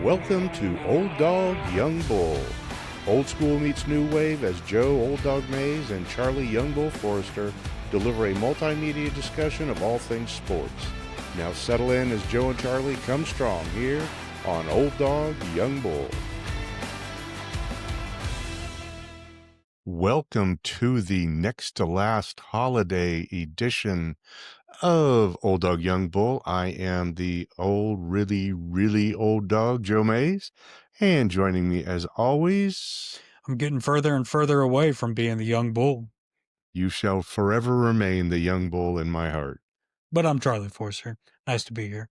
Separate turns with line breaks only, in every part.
Welcome to Old Dog, Young Bull. Old school meets new wave as Joe Old Dog Mays and Charlie Young Bull Forrester deliver a multimedia discussion of all things sports. Now settle in as Joe and Charlie come strong here on Old Dog, Young Bull. Welcome to the next to last holiday edition of Old Dog Young Bull. I am the really old dog, Joe Mays, and joining me as always,
I'm getting further and further away from being the young bull.
you shall forever remain the young bull in my heart.
But I'm Charlie Forster. Nice to be here.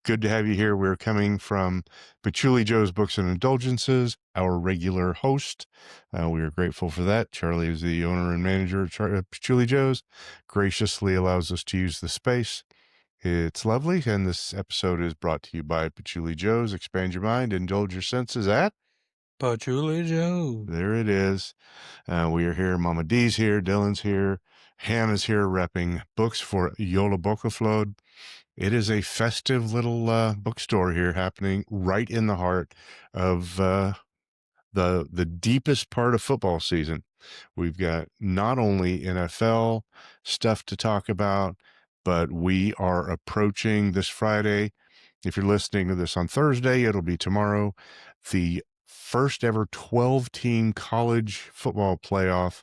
Good to have you here. We're coming from Patchouli Joe's Books and Indulgences, our regular host. We are grateful for that. Charlie is the owner and manager of Patchouli Joe's, graciously allows us to use the space. It's lovely, and this episode is brought to you by Patchouli Joe's. Expand your mind, indulge your senses at
Patchouli Joe.
There it is. We are here. Mama D's here. Dylan's here. Hannah's here repping books for Yola Bokaflod. It is a festive little bookstore here happening right in the heart of the deepest part of football season. We've got not only NFL stuff to talk about, but we are approaching this Friday. If you're listening to this on Thursday, it'll be tomorrow. The first ever 12-team college football playoff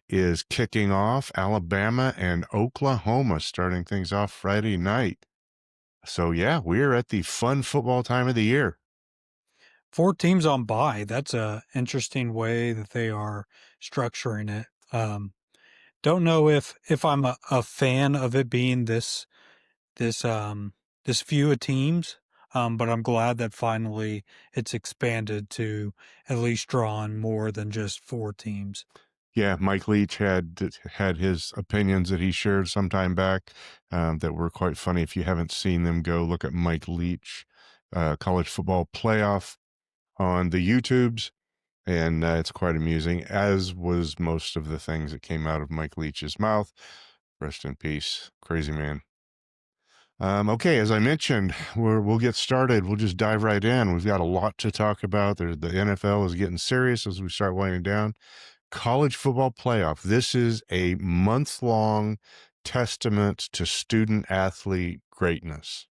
is kicking off. Alabama and Oklahoma starting things off Friday night. So, yeah, we're at the fun football time of the year.
4 teams on bye. That's a interesting way that they are structuring it. Don't know if I'm a fan of it being this few of teams, but I'm glad that finally it's expanded to at least draw on more than just 4 teams.
Yeah, Mike Leach had his opinions that he shared some time back that were quite funny. If you haven't seen them, go look at Mike Leach college football playoff on the YouTubes, and it's quite amusing, as was most of the things that came out of Mike Leach's mouth. Rest in peace, crazy man. Okay, as I mentioned, we'll get started. We'll just dive right in. We've got a lot to talk about. The NFL is getting serious as we start winding down. College football playoff. This is a month-long testament to student-athlete greatness.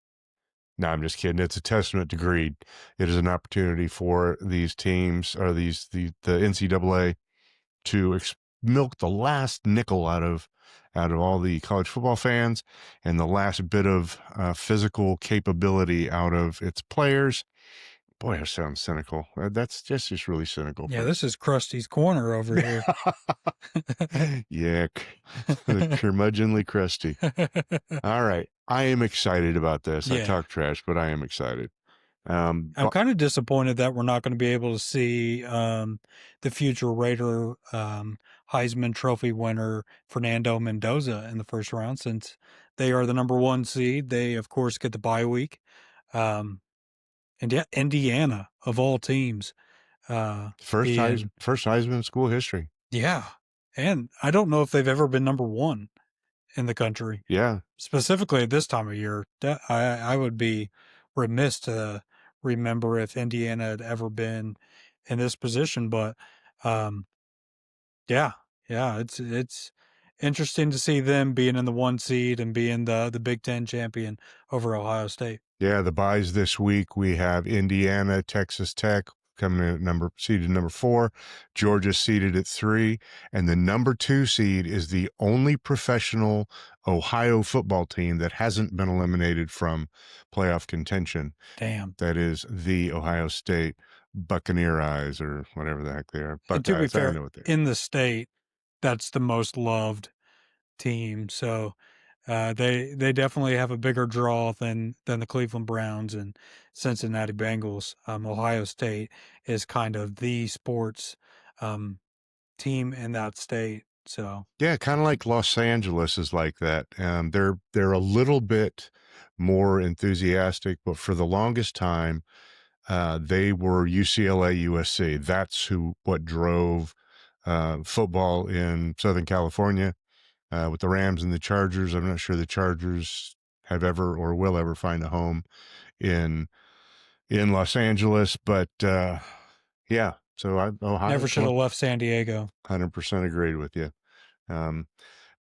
No, I'm just kidding. It's a testament to greed. It is an opportunity for these teams, or the NCAA, to milk the last nickel out of all the college football fans and the last bit of physical capability out of its players. Boy, that sounds cynical. That's just really cynical.
Yeah, this is Krusty's Corner over here.
Yeah, curmudgeonly Krusty. All right. I am excited about this.
Yeah.
I talk trash, but I am excited.
I'm kind of disappointed that we're not going to be able to see the future Raider Heisman Trophy winner Fernando Mendoza in the first round, since they are the number 1 seed. They, of course, get the bye week. And yeah, Indiana, of all teams.
First Heisman in school history.
Yeah. And I don't know if they've ever been number 1 in the country.
Yeah.
Specifically at this time of year. I would be remiss to remember if Indiana had ever been in this position. But yeah, it's interesting to see them being in the 1 seed and being the Big Ten champion over Ohio State.
Yeah, the buys this week, we have Indiana, Texas Tech coming in seeded number 4, Georgia seeded at 3, and the number 2 seed is the only professional Ohio football team that hasn't been eliminated from playoff contention.
Damn.
That is the Ohio State Buccaneer Eyes, or whatever the heck they are.
And to be fair, in the state, that's the most loved team. So they definitely have a bigger draw than the Cleveland Browns and Cincinnati Bengals. Ohio State is kind of the sports team in that state. So
yeah, kind of like Los Angeles is like that. They're a little bit more enthusiastic, but for the longest time, they were UCLA, USC. That's what drove football in Southern California. With the Rams and the Chargers, I'm not sure the Chargers have ever or will ever find a home in in Los Angeles, but yeah. So Ohio,
Never should have left San Diego.
100% agreed with you. Um,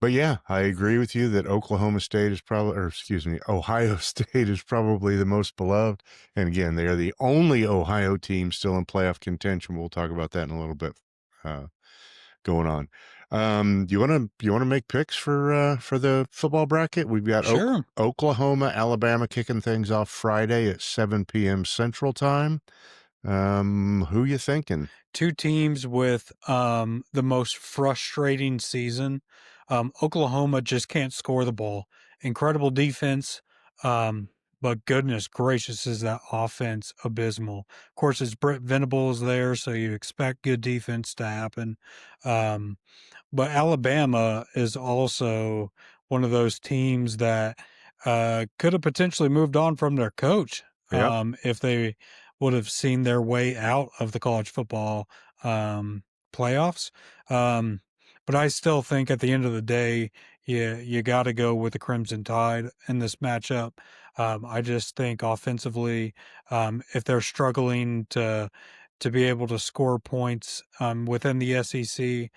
but yeah, I agree with you that Oklahoma State is probably, or excuse me, Ohio State is probably the most beloved. And again, they are the only Ohio team still in playoff contention. We'll talk about that in a little bit. Going on. You want to make picks for the football bracket? We've got
Sure.
Oklahoma, Alabama kicking things off Friday at 7 p.m. Central Time. Who you thinking?
Two teams with the most frustrating season. Oklahoma just can't score the ball. Incredible defense, but goodness gracious, is that offense abysmal. Of course, it's Brett Venables there, so you expect good defense to happen. Um, but Alabama is also one of those teams that could have potentially moved on from their coach
Yep.
if they would have seen their way out of the college football um, playoffs. Um, but I still think at the end of the day, you got to go with the Crimson Tide in this matchup. I just think offensively, if they're struggling to be able to score points within the SEC,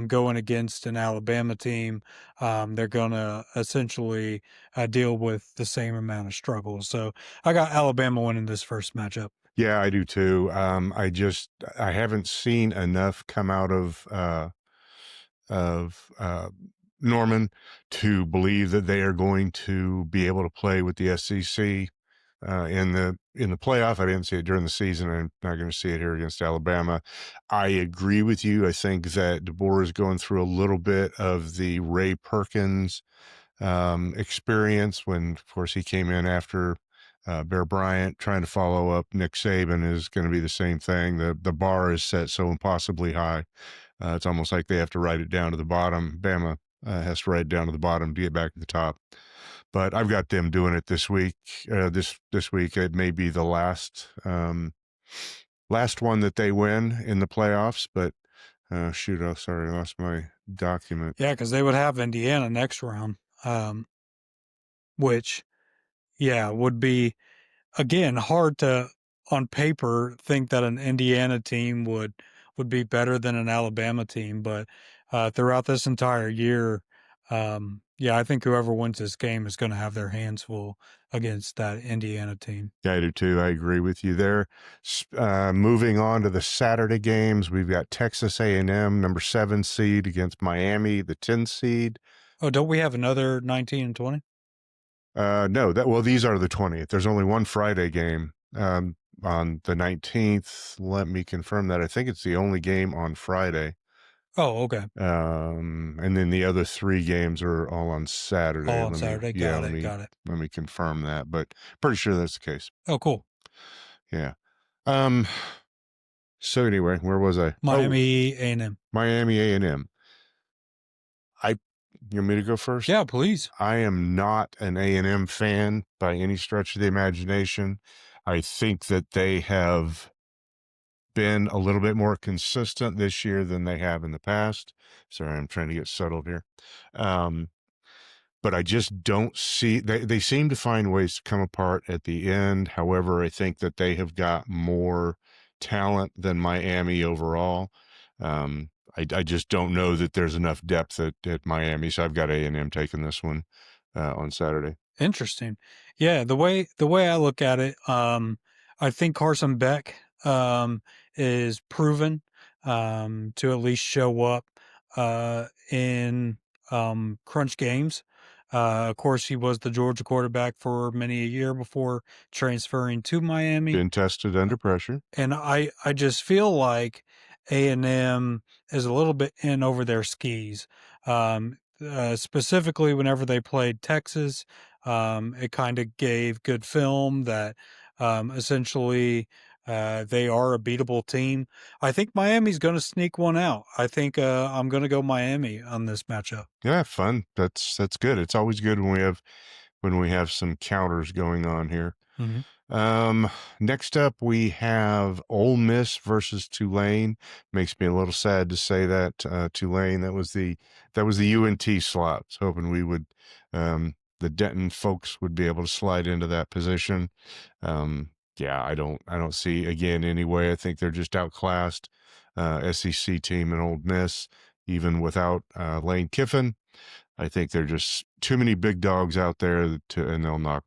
going against an Alabama team, they're going to essentially deal with the same amount of struggles. So I got Alabama winning this first matchup.
Yeah, I do too. I haven't seen enough come out of Norman to believe that they are going to be able to play with the SEC in the playoff. I didn't see it during the season. I'm not going to see it here against Alabama. I agree with you. I think that DeBoer is going through a little bit of the Ray Perkins experience when, of course, he came in after Bear Bryant. Trying to follow up Nick Saban is going to be the same thing. The bar is set so impossibly high. It's almost like they have to write it down to the bottom. Bama has to write it down to the bottom to get back to the top. But I've got them doing it this week. This week it may be the last one that they win in the playoffs. But shoot, oh sorry, I lost my document.
Yeah, because they would have Indiana next round, which, yeah, would be, again, hard to, on paper, think that an Indiana team would be better than an Alabama team. But throughout this entire year, yeah, I think whoever wins this game is going to have their hands full against that Indiana team.
Yeah, I do too. I agree with you there. Moving on to the Saturday games, we've got Texas A&M, number 7 seed against Miami, the 10 seed.
Oh, don't we have another 19 and 20?
No, these are the 20th. There's only one Friday game on the 19th. Let me confirm that. I think it's the only game on Friday.
Oh, okay.
And then the other 3 games are all on Saturday.
All on Saturday. Got it.
Let me confirm that, but pretty sure that's the case.
Oh, cool.
Yeah. So anyway, where was I?
Miami A&M.
Miami A&M. You want me to go first?
Yeah, please.
I am not an A&M fan by any stretch of the imagination. I think that they have been a little bit more consistent this year than they have in the past. Sorry, I'm trying to get settled here. But I just don't see they seem to find ways to come apart at the end. However, I think that they have got more talent than Miami overall. I just don't know that there's enough depth at Miami, so I've got A&M taking this one on Saturday.
Interesting. Yeah, the way I look at it, I think Carson Beck is proven to at least show up in crunch games. Of course, he was the Georgia quarterback for many a year before transferring to Miami.
Been tested under pressure.
And I just feel like A&M is a little bit in over their skis. Specifically whenever they played Texas, it kind of gave good film that essentially they are a beatable team. I think Miami's going to sneak one out. I think I'm going to go Miami on this matchup.
Yeah, fun. That's good. It's always good when we have some counters going on here.
Mhm.
Next up we have Ole Miss versus Tulane. Makes me a little sad to say that Tulane. That was the UNT slot. I was hoping we would the Denton folks would be able to slide into that position. Yeah, I don't see again anyway. I think they're just outclassed. SEC team and Old Miss, even without Lane Kiffin. I think they're just too many big dogs out there and they'll knock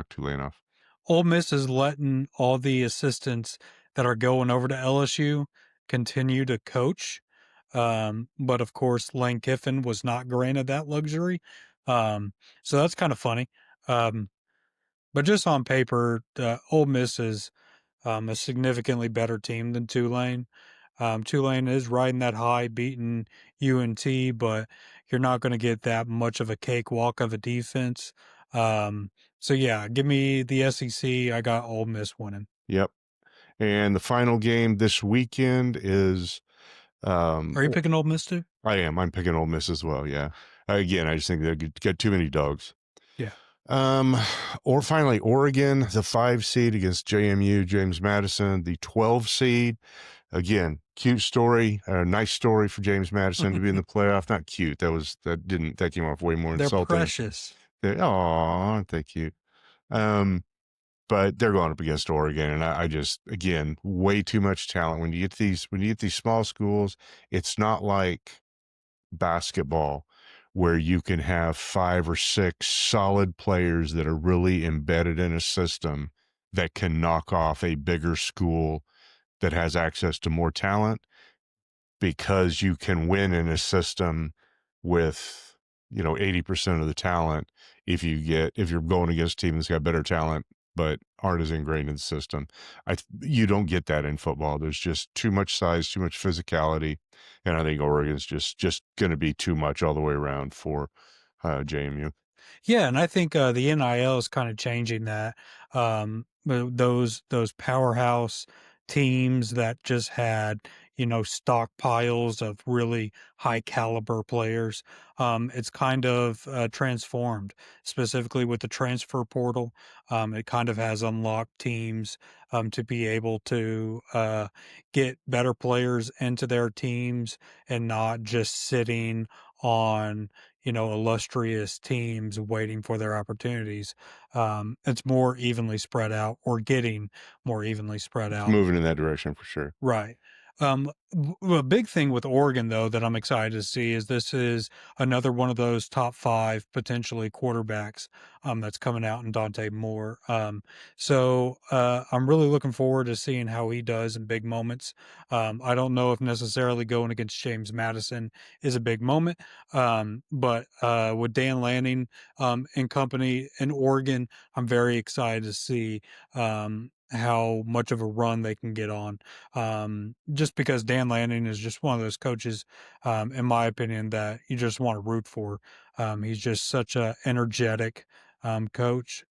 Tulane off.
Ole Miss is letting all the assistants that are going over to LSU continue to coach. But of course, Lane Kiffin was not granted that luxury. Um, so that's kind of funny. Um, but just on paper, Ole Miss is a significantly better team than Tulane. Tulane is riding that high, beating UNT, but you're not going to get that much of a cakewalk of a defense. So yeah, give me the SEC. I got Ole Miss winning.
Yep. And the final game this weekend is
Are you picking Ole Miss too?
I am. I'm picking Ole Miss as well. Yeah. Again, I just think they got too many dogs.
Yeah.
Um, or finally, Oregon, the 5 seed against JMU, James Madison, the 12 seed. Again, cute story, nice story for James Madison to be in the playoff. Not cute. That came off way more
They're
insulting.
precious.
Aren't they cute? Um, but they're going up against Oregon, and I just again way too much talent. When you get these small schools, it's not like basketball where you can have 5 or 6 solid players that are really embedded in a system that can knock off a bigger school that has access to more talent because you can win in a system with 80% of the talent if you're going against a team that's got better talent but aren't as ingrained in the system. You don't get that in football. There's just too much size, too much physicality, and I think Oregon's just going to be too much all the way around for JMU.
Yeah, and I think the NIL is kind of changing that. Those powerhouse teams that just had stockpiles of really high caliber players. It's kind of transformed, specifically with the transfer portal. It kind of has unlocked teams to be able to get better players into their teams and not just sitting on illustrious teams waiting for their opportunities. It's more evenly spread out or getting more evenly spread
It's
out.
moving in that direction for sure.
Right. A big thing with Oregon, though, that I'm excited to see is this is another one of those top five potentially quarterbacks that's coming out in Dante Moore. So I'm really looking forward to seeing how he does in big moments. I don't know if necessarily going against James Madison is a big moment, but with Dan Lanning and company in Oregon, I'm very excited to see how much of a run they can get on just because Dan Lanning is just one of those coaches, in my opinion, that you just want to root for. He's just such a energetic coach.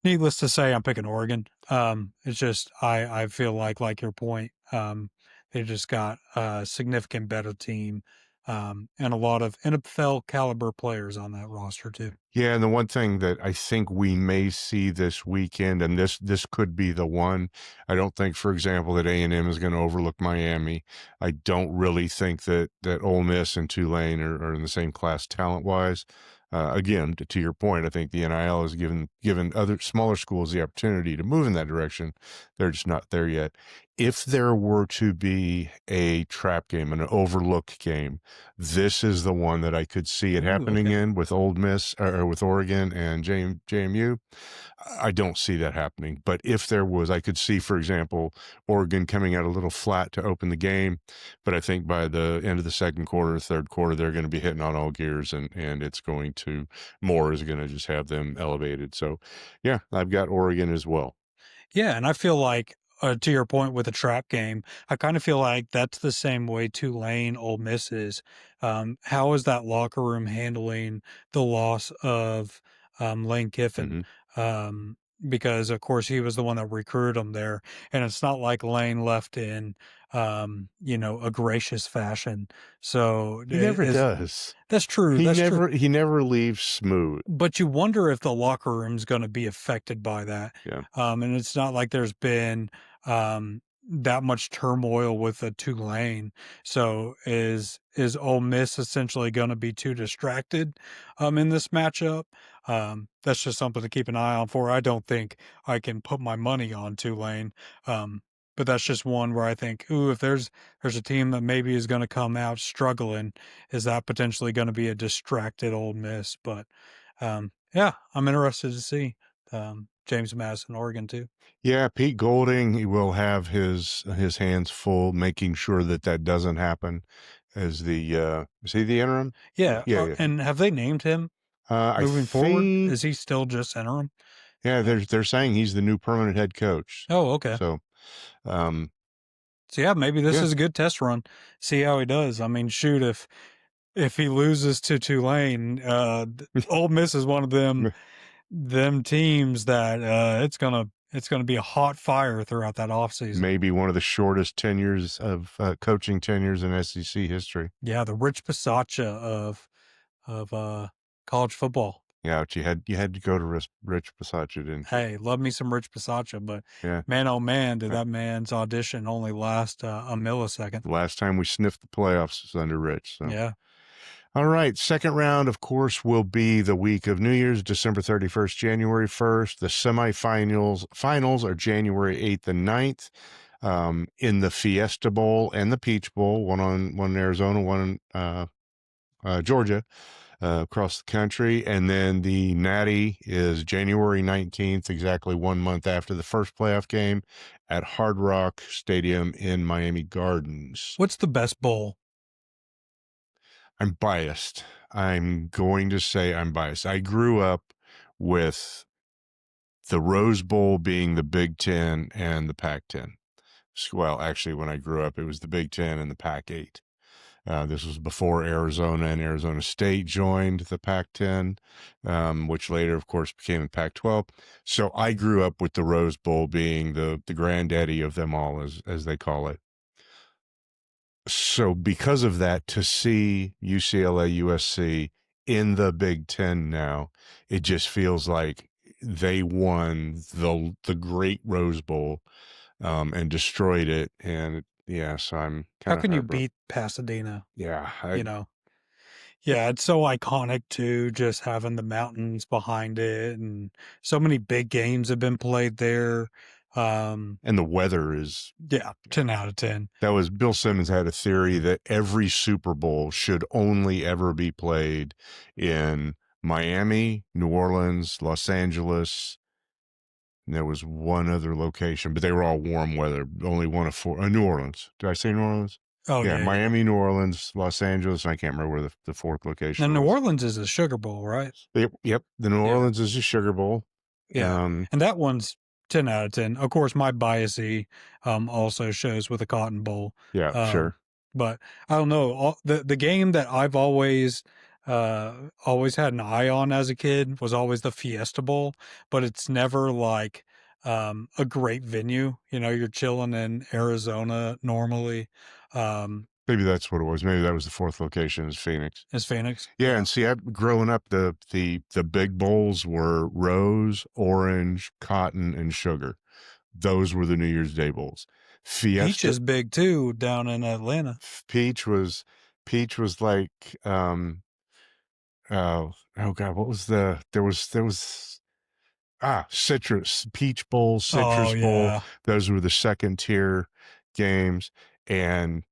Needless to say, I'm picking Oregon. It's just I feel like your point. They just got a significant better team and a lot of NFL caliber players on that roster too.
Yeah, and the one thing that I think we may see this weekend, and this could be the one. I don't think, for example, that A&M is going to overlook Miami. I don't really think that Ole Miss and Tulane are in the same class talent wise. Again, to your point, I think the NIL has given other smaller schools the opportunity to move in that direction. They're just not there yet. If there were to be a trap game, an overlooked game, this is the one that I could see it
Ooh,
happening
okay.
in with Old Miss or with Oregon and JMU. I don't see that happening. But if there was, I could see, for example, Oregon coming out a little flat to open the game. But I think by the end of the second quarter, third quarter, they're going to be hitting on all gears and it's going to, Moore is going to just have them elevated. So yeah, I've got Oregon as well.
Yeah, and I feel like, to your point with the trap game, I kind of feel like that's the same way Tulane, Ole Miss is. How is that locker room handling the loss of Lane Kiffin?
Hmm.
Um, because of course he was the one that recruited him there, and it's not like Lane left in a gracious fashion. So
He never
is
does.
that's true.
He
That's true.
never he never leaves smooth.
But you wonder if the locker room's gonna be affected by that.
Yeah.
And it's not like there's been, that much turmoil with the Tulane. So is Ole Miss essentially gonna be too distracted, in this matchup? That's just something to keep an eye on for. I don't think I can put my money on Tulane, but that's just one where I think, ooh, if there's a team that maybe is going to come out struggling, is that potentially going to be a distracted Ole Miss? But yeah, I'm interested to see James Madison, Oregon too.
Yeah, Pete Golding, he will have his hands full making sure that that doesn't happen as the is he the interim?
Yeah,
Yeah, yeah.
and have they named him
I
moving forward?
think
Is he still just interim?
yeah,
Uh,
they're saying he's the new permanent head coach.
oh, okay.
So, um
So yeah, maybe this
yeah.
is a good test run. See how he does. I mean, shoot, if he loses to Tulane, Ole Miss is one of them teams that it's gonna be a hot fire throughout that offseason.
Maybe one of the shortest tenures of coaching tenures in SEC history.
Yeah, the Rich Pisaccia of college football.
Yeah, but you had to go to Rich Bisaccia, didn't you?
Hey, love me some Rich Pisaccia, but
Yeah.
man, oh man, did
Uh,
that man's audition only last a millisecond.
Last time we sniffed the playoffs was under Rich. So,
Yeah.
all right. Second round, of course, will be the week of New Year's, December 31st, January 1st. The finals are January 8th and 9th. In the Fiesta Bowl and the Peach Bowl, one in Arizona, one in Georgia, across the country. And then the Natty is January 19th, exactly 1 month after the first playoff game at Hard Rock Stadium in Miami Gardens.
What's the best bowl?
I'm biased. I'm going to say I'm biased. I grew up with the Rose Bowl being the Big Ten and the Pac 10. Well, actually, when I grew up, it was the Big Ten and the Pac 8. This was before Arizona and Arizona State joined the Pac-10, which later, of course, became the Pac-12. So I grew up with the Rose Bowl being the granddaddy of them all, as they call it. So because of that, to see UCLA, USC in the Big Ten now, it just feels like they won the great Rose Bowl and destroyed it. And yeah, so I'm
How
kind of
can you
heartbroken.
beat Pasadena?
Yeah,
You know? Yeah, it's so iconic too, just having the mountains behind it, and so many big games have been played there. Um,
and the weather is
yeah, 10 out of 10.
that was Bill Simmons had a theory that every Super Bowl should only ever be played in Miami, New Orleans, Los Angeles. And there was one other location, but they were all warm weather. Only one of four. New Orleans. Did I say New Orleans?
Oh,
Yeah,
yeah, yeah.
Miami, New Orleans, Los Angeles. I can't remember where the fourth
Now,
location
New
was.
Orleans is a Sugar Bowl, right?
Yep. The New
Yeah.
Orleans is a Sugar Bowl.
Yeah, and that one's 10 out of 10. Of course, my biasy, also shows with the Cotton Bowl,
Yeah,
um,
sure.
but I don't know, the game that I've always had an eye on as a kid was always the Fiesta Bowl, but it's never like, a great venue, you're chilling in Arizona normally,
Maybe that's what it was. Maybe that was the fourth location is Phoenix.
as Phoenix,
Yeah,
yeah.
and see, growing up, the big bowls were rose, orange, cotton, and sugar. Those were the New Year's Day bowls.
Peach
Fiesta
is big too down in Atlanta.
peach was peach was like oh god, what was there was citrus peach bowl,
Oh,
citrus bowl.
yeah.
Those were the second tier games, and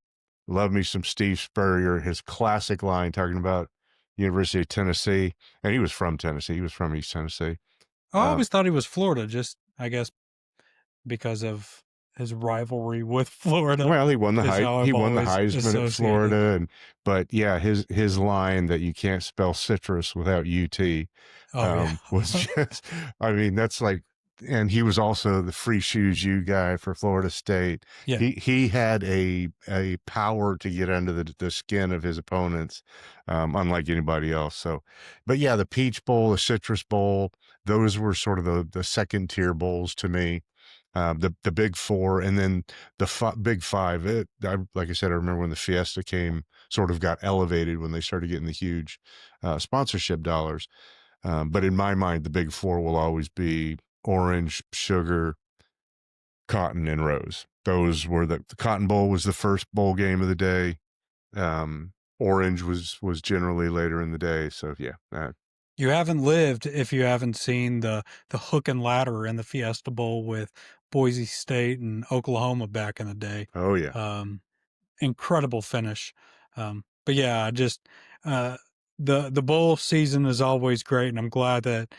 love me some Steve Spurrier, his classic line talking about University of Tennessee, and he was from Tennessee. He was from East Tennessee.
I
Uh,
always thought he was Florida, just, I guess, because of his rivalry with Florida
well,
is how
He
I've
won the
always
Heisman at
associated.
Florida, and but yeah, his line that you can't spell citrus without UT
Oh, yeah.
was just, I mean, that's like, and he was also the free shoes you guy for Florida State.
Yeah.
He had a power to get under the skin of his opponents, unlike anybody else. So, but yeah, the Peach Bowl, the Citrus Bowl, those were sort of the second tier bowls to me. The big four, and then the big five. Like I said, I remember when the Fiesta came, sort of got elevated when they started getting the huge sponsorship dollars. But in my mind, the big four will always be orange, sugar, cotton, and rose. Those were the Cotton Bowl was the first bowl game of the day. Orange was generally later in the day. So yeah,
You haven't lived if you haven't seen the hook and ladder in the Fiesta Bowl with Boise State and Oklahoma back in the day.
Oh yeah.
Um, Incredible finish. But yeah, just uh, the bowl season is always great, and I'm glad that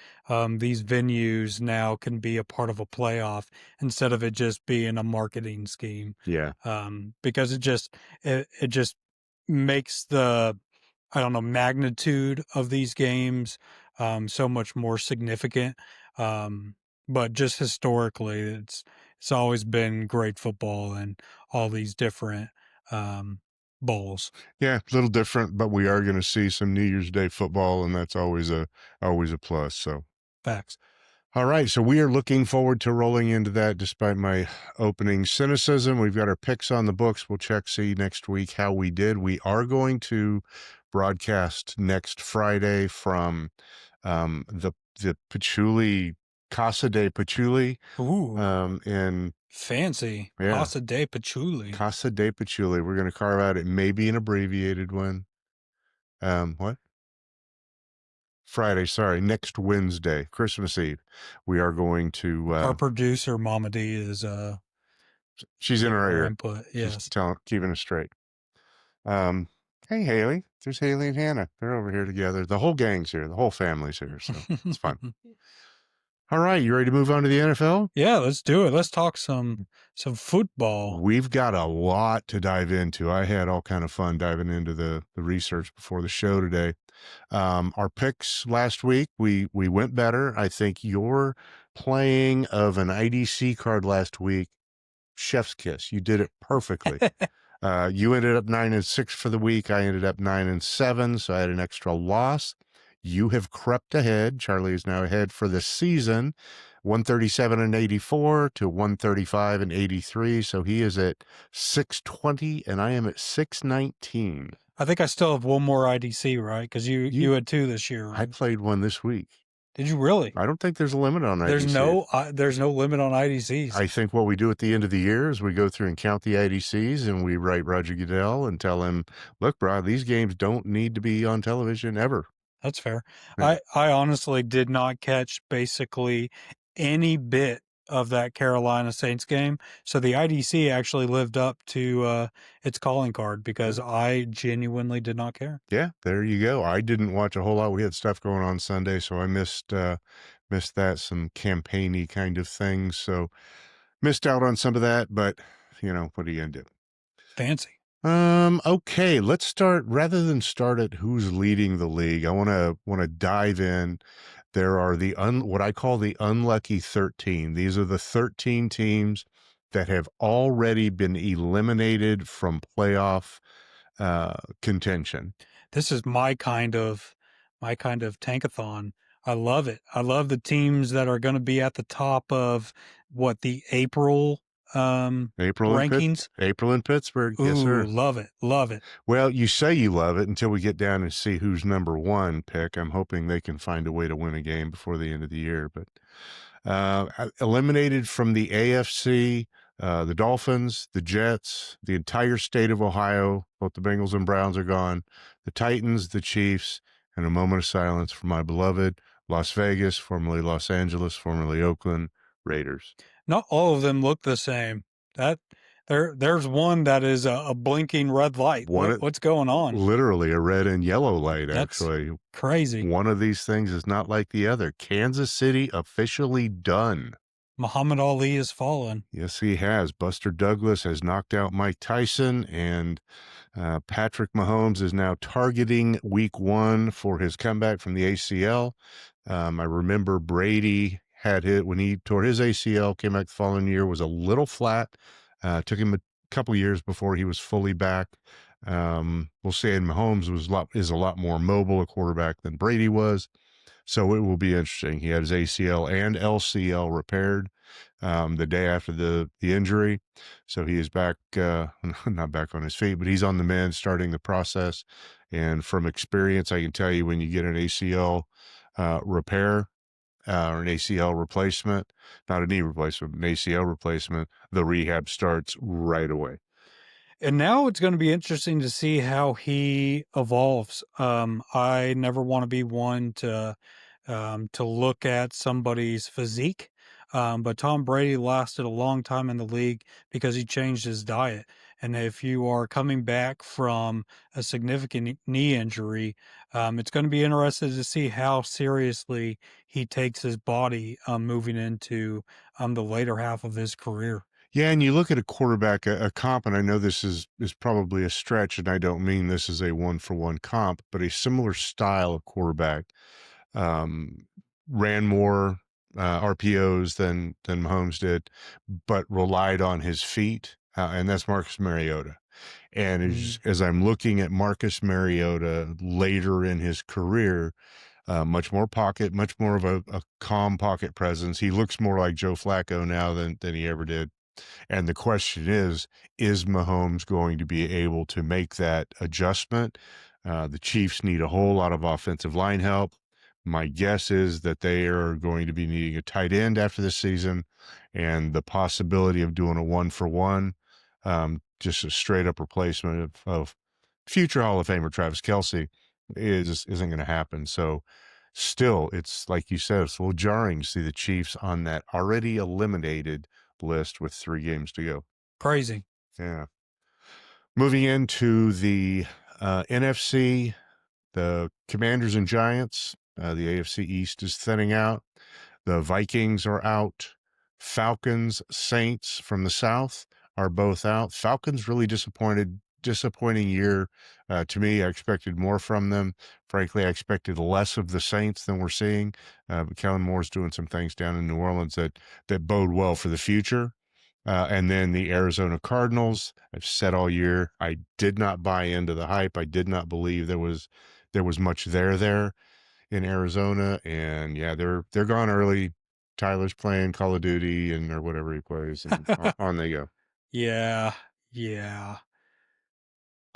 these venues now can be a part of a playoff instead of it just being a marketing scheme.
Yeah.
Because it just makes the, I don't know, magnitude of these games so much more significant. Um, but just historically, it's always been great football and all these different um, bowls.
Yeah, a little different, but we are going to see some New Year's Day football, and that's always a plus. So,
Facts.
all right, so we are looking forward to rolling into that. Despite my opening cynicism, we've got our picks on the books. We'll see next week how we did. We are going to broadcast next Friday from the Patchouli Casa de Patchouli,
Ooh,
in
fancy.
yeah,
Casa de Patchouli.
Casa de Patchouli. We're going to carve out. It may be an abbreviated one. What? Friday, sorry, next Wednesday, Christmas Eve. We are going to
Our producer, Mama D, is
she's in
giving
our
her
ear.
input.
She's
Yes.
keeping us straight. Um, hey Haley, there's Haley and Hannah. They're over here together. The whole gang's here. The whole family's here, so it's fun. All right, you ready to move on to the NFL?
Yeah, let's do it. Let's talk some football.
We've got a lot to dive into. I had all kind of fun diving into the research before the show today. Our picks last week, we went better. I think your playing of an IDC card last week, chef's kiss. You did it perfectly. You ended up 9-6 for the week. I ended up 9-7, so I had an extra loss. You have crept ahead. Charlie is now ahead for the season, 137-84 to 135-83. So he is at 620, and I am at 619.
I think I still have one more IDC, right? Because you
You,
had two this year,
I
right?
played one this week.
Did you really?
I don't think there's a limit on
There's
IDCs.
there's no limit on IDCs.
I think what we do at the end of the year is we go through and count the IDCs, and we write Roger Goodell and tell him, look, bro, these games don't need to be on television ever.
That's fair.
Yeah.
I honestly did not catch basically any bit of that Carolina Saints game. So the IDC actually lived up to its calling card because I genuinely did not care.
Yeah, there you go. I didn't watch a whole lot. We had stuff going on Sunday, so I missed that, some campaigny kind of things. So missed out on some of that, but what are you gonna do?
Fancy.
Okay, let's start rather than start at who's leading the league. I want to dive in. There are what I call the unlucky 13. These are the 13 teams that have already been eliminated from playoff contention.
This is my kind of tankathon. I love it. I love the teams that are going to be at the top of what the April rankings.
April in Pittsburgh. Yes,
Ooh,
sir.
love it. Love it.
Well, you say you love it until we get down and see who's number one pick. I'm hoping they can find a way to win a game before the end of the year. But eliminated from the AFC, the Dolphins, the Jets, the entire state of Ohio, both the Bengals and Browns are gone, the Titans, the Chiefs, and a moment of silence for my beloved Las Vegas, formerly Los Angeles, formerly Oakland Raiders.
Not all of them look the same. That there's one that is a blinking red light. What's going on?
Literally a red and yellow light,
That's
actually.
crazy.
One of these things is not like the other. Kansas City officially done.
Muhammad Ali has fallen.
Yes, he has. Buster Douglas has knocked out Mike Tyson, and Patrick Mahomes is now targeting week 1 for his comeback from the ACL. I remember Brady had hit when he tore his ACL, came back the following year, was a little flat. Took him a couple years before he was fully back. We'll say Mahomes is a lot more mobile a quarterback than Brady was. So it will be interesting. He had his ACL and LCL repaired the day after the injury. So he is back, not back on his feet, but he's on the mend, starting the process. And from experience, I can tell you when you get an ACL repair or an ACL replacement, not a knee replacement, an ACL replacement, the rehab starts right away.
And now it's gonna be interesting to see how he evolves. I never wanna be one to look at somebody's physique, but Tom Brady lasted a long time in the league because he changed his diet, and if you are coming back from a significant knee injury, it's gonna be interesting to see how seriously he takes his body, moving into, the later half of his career.
Yeah, and you look at a quarterback, a comp, and I know this is probably a stretch, and I don't mean this is a one for one comp, but a similar style of quarterback um, ran more RPOs than Mahomes did, but relied on his feet, and that's Marcus Mariota. And
Mm.
as I'm looking at Marcus Mariota later in his career, much more pocket, much more of a calm pocket presence. He looks more like Joe Flacco now than he ever did. And the question is Mahomes going to be able to make that adjustment? The Chiefs need a whole lot of offensive line help. My guess is that they are going to be needing a tight end after this season, and the possibility of doing a one for one, just a straight up replacement of future Hall of Famer Travis Kelsey isn't going to happen. So, still, it's like you said, it's a little jarring to see the Chiefs on that already eliminated list with 3 games to go.
Crazy.
Yeah. Moving into the NFC, the Commanders and Giants, the AFC East is thinning out. The Vikings are out. Falcons, Saints from the South are both out. Falcons really disappointing year to me. I expected more from them. Frankly, I expected less of the Saints than we're seeing. But Kellen Moore's doing some things down in New Orleans that bode well for the future. And then the Arizona Cardinals. I've said all year I did not buy into the hype. I did not believe there was much there in Arizona, and yeah, they're gone early. Tyler's playing Call of Duty and or whatever he plays, and on they go.
Yeah, yeah.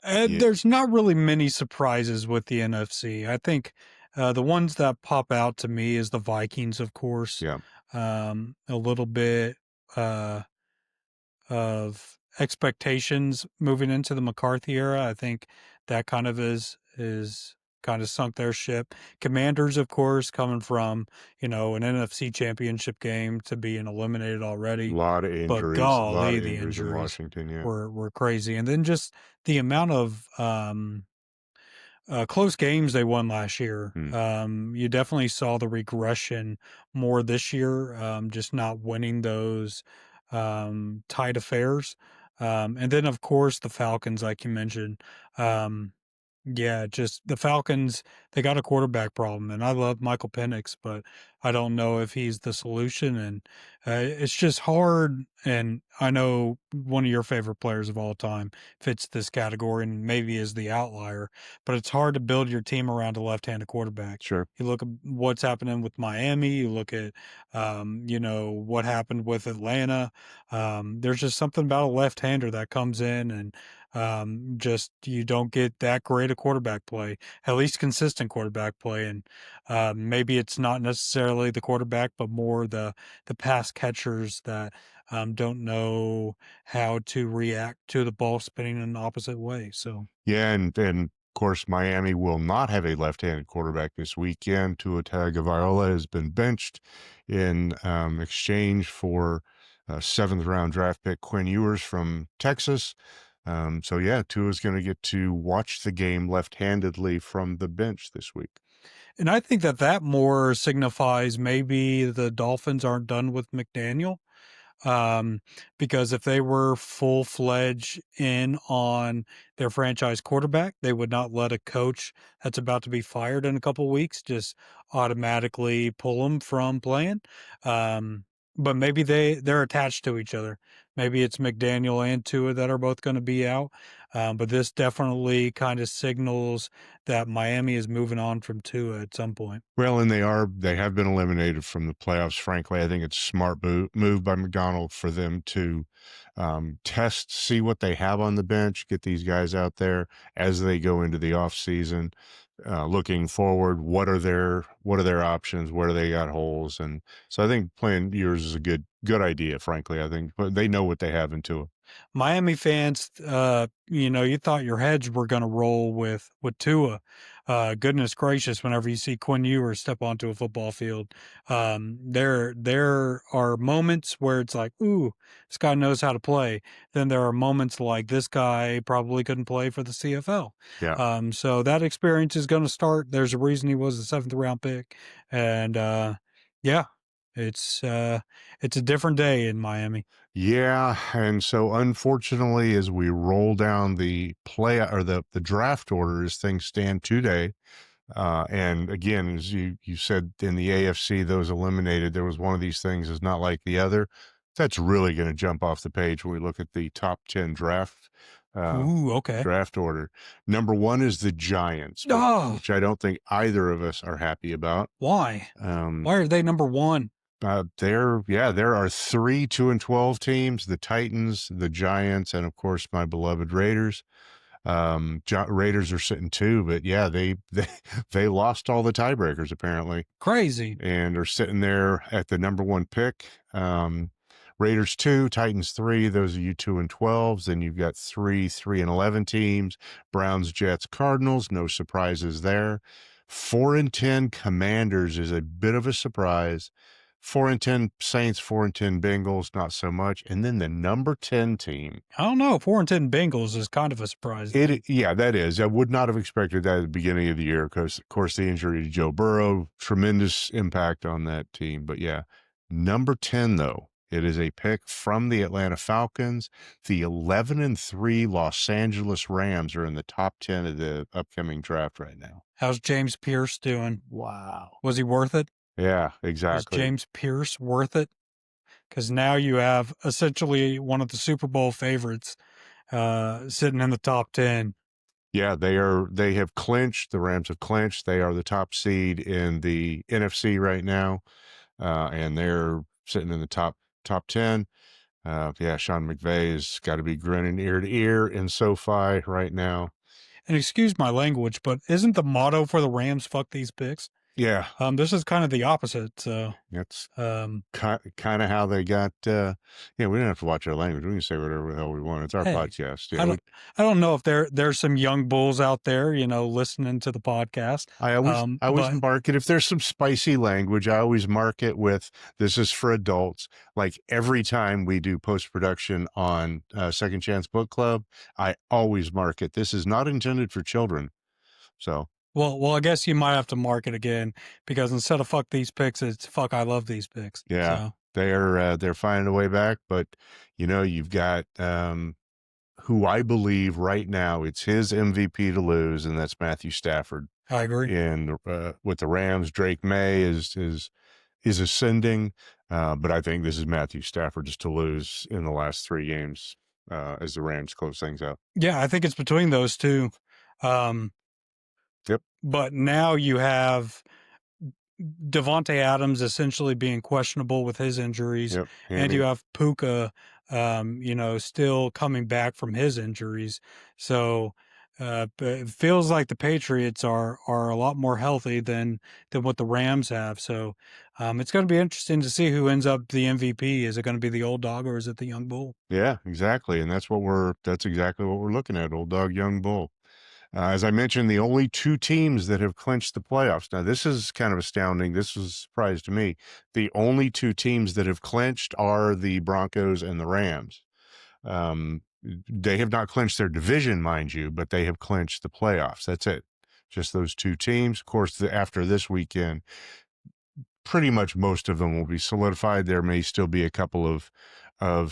Yeah,
There's not really many surprises with the NFC. I think the ones that pop out to me is the Vikings, of course.
yeah.
A little bit uh, of expectations moving into the McCarthy era. I think that kind of is kind of sunk their ship. Commanders, of course, coming from an NFC championship game to being eliminated already, but
A lot
golly,
of
the
injuries in
injuries
Washington. Yeah.
were crazy. And then just the amount of close games they won last year.
Hmm.
You definitely saw the regression more this year, just not winning those tight affairs. And then, of course, the Falcons, like you mentioned. Yeah, just the Falcons, they got a quarterback problem, and I love Michael Penix, but I don't know if he's the solution. And it's just hard. And I know one of your favorite players of all time fits this category and maybe is the outlier, but it's hard to build your team around a left-handed quarterback.
Sure.
You look at what's happening with Miami, you look at, what happened with Atlanta. There's just something about a left-hander that comes in and just you don't get that great a quarterback play, at least consistent quarterback play. And maybe it's not necessarily the quarterback, but more the pass catchers that don't know how to react to the ball spinning in the opposite way. So
Yeah, and of course Miami will not have a left-handed quarterback this weekend. Tua Tagovailoa has been benched in exchange for seventh round draft pick Quinn Ewers from Texas. So yeah, Tua's going to get to watch the game left-handedly from the bench this week.
and I think that more signifies maybe the Dolphins aren't done with McDaniel. Um, because if they were full fledged in on their franchise quarterback, they would not let a coach that's about to be fired in a couple weeks just automatically pull him from playing. But maybe they're attached to each other. Maybe it's McDaniel and Tua that are both going to be out. But this definitely kind of signals that Miami is moving on from Tua at some point.
Well, and they have been eliminated from the playoffs. Frankly, I think it's a smart move by McDonald for them to see what they have on the bench, get these guys out there as they go into the off season, looking forward. What are their options? Where do they got holes? And so I think playing yours is a good idea. Frankly, I think, but they know what they have in Tua.
Miami fans, you thought your heads were going to roll with Tua. Goodness gracious, whenever you see Quinn Ewers step onto a football field, there are moments where it's like, ooh, this guy knows how to play. Then there are moments like this guy probably couldn't play for the CFL.
Yeah.
So that experience is going to start. There's a reason he was the seventh round pick, and yeah, it's uh, it's a different day in Miami.
Yeah, and so unfortunately, as we roll down the play or the draft order as things stand today, and again, as you said in the AFC, those eliminated, there was one of these things is not like the other. That's really going to jump off the page when we look at the top 10 uh,
Ooh, okay.
draft order. Number one is the Giants,
Oh,
which I don't think either of us are happy about.
why?
Um,
Why are they number 1?
there are three 2-12 teams: the Titans, the Giants, and of course my beloved Raiders. Raiders are sitting two, but yeah, they lost all the tiebreakers apparently,
Crazy.
and are sitting there at the number one pick. Raiders 2, Titans 3. Those are you 2-12s. Then you've got 3-11 teams: Browns, Jets, Cardinals. No surprises there. 4-10 Commanders is a bit of a surprise. 4-10 Saints, 4-10 Bengals, not so much. And then the number 10 team.
I don't know. 4-10 Bengals is kind of a surprise to me.
Yeah, that is. I would not have expected that at the beginning of the year because, of course, the injury to Joe Burrow, tremendous impact on that team. But yeah, number 10, though, it is a pick from the Atlanta Falcons. The 11-3 Los Angeles Rams are in the top 10 of the upcoming draft right now.
How's James Pierce doing?
Wow.
Was he worth it?
Yeah,
Was
exactly.
James Pierce worth it? Because now you have essentially one of the Super Bowl favorites sitting in the top 10.
Yeah, they have clinched. The Rams have clinched. They are the top seed in the NFC right now. And they're sitting in the top 10. Yeah, Sean McVay has got to be grinning ear to ear in SoFi right now.
And excuse my language, but isn't the motto for the Rams "fuck these picks"?
Yeah,
This is kind of the opposite. So,
that's
um,
kind of how they got. Yeah, we don't have to watch our language. We can say whatever the hell we want. It's our
hey,
podcast.
I
Yeah,
don't I don't know if there's some young bulls out there, listening to the podcast.
I always
But
mark it if there's some spicy language. I always mark it with this is for adults. Like every time we do post production on Second Chance Book Club, I always mark it. This is not intended for children. So
well, I guess you might have to mark it again because instead of "fuck these picks," it's "fuck I love these picks."
yeah,
So
they're finding a way back. But you've got who I believe right now it's his MVP to lose, and that's Matthew Stafford.
I agree.
And with the Rams, Drake May is ascending, but I think this is Matthew Stafford's to lose in the last three games as the Rams close things out.
Yeah, I think it's between those two. Um,
Yep,
but now you have Devontae Adams essentially being questionable with his injuries,
yep,
and you
hammy.
have Puka, still coming back from his injuries. So, but it feels like the Patriots are a lot more healthy than what the Rams have. So, it's going to be interesting to see who ends up the MVP. Is it going to be the old dog or is it the young bull?
Yeah, exactly, and that's exactly what we're looking at. Old dog, young bull. As I mentioned, the only two teams that have clinched the playoffs. Now, this is kind of astounding. This was a surprise to me. The only two teams that have clinched are the Broncos and the Rams. They have not clinched their division, mind you, but they have clinched the playoffs. That's it. Just those two teams. Of course, after this weekend, pretty much most of them will be solidified. There may still be a couple of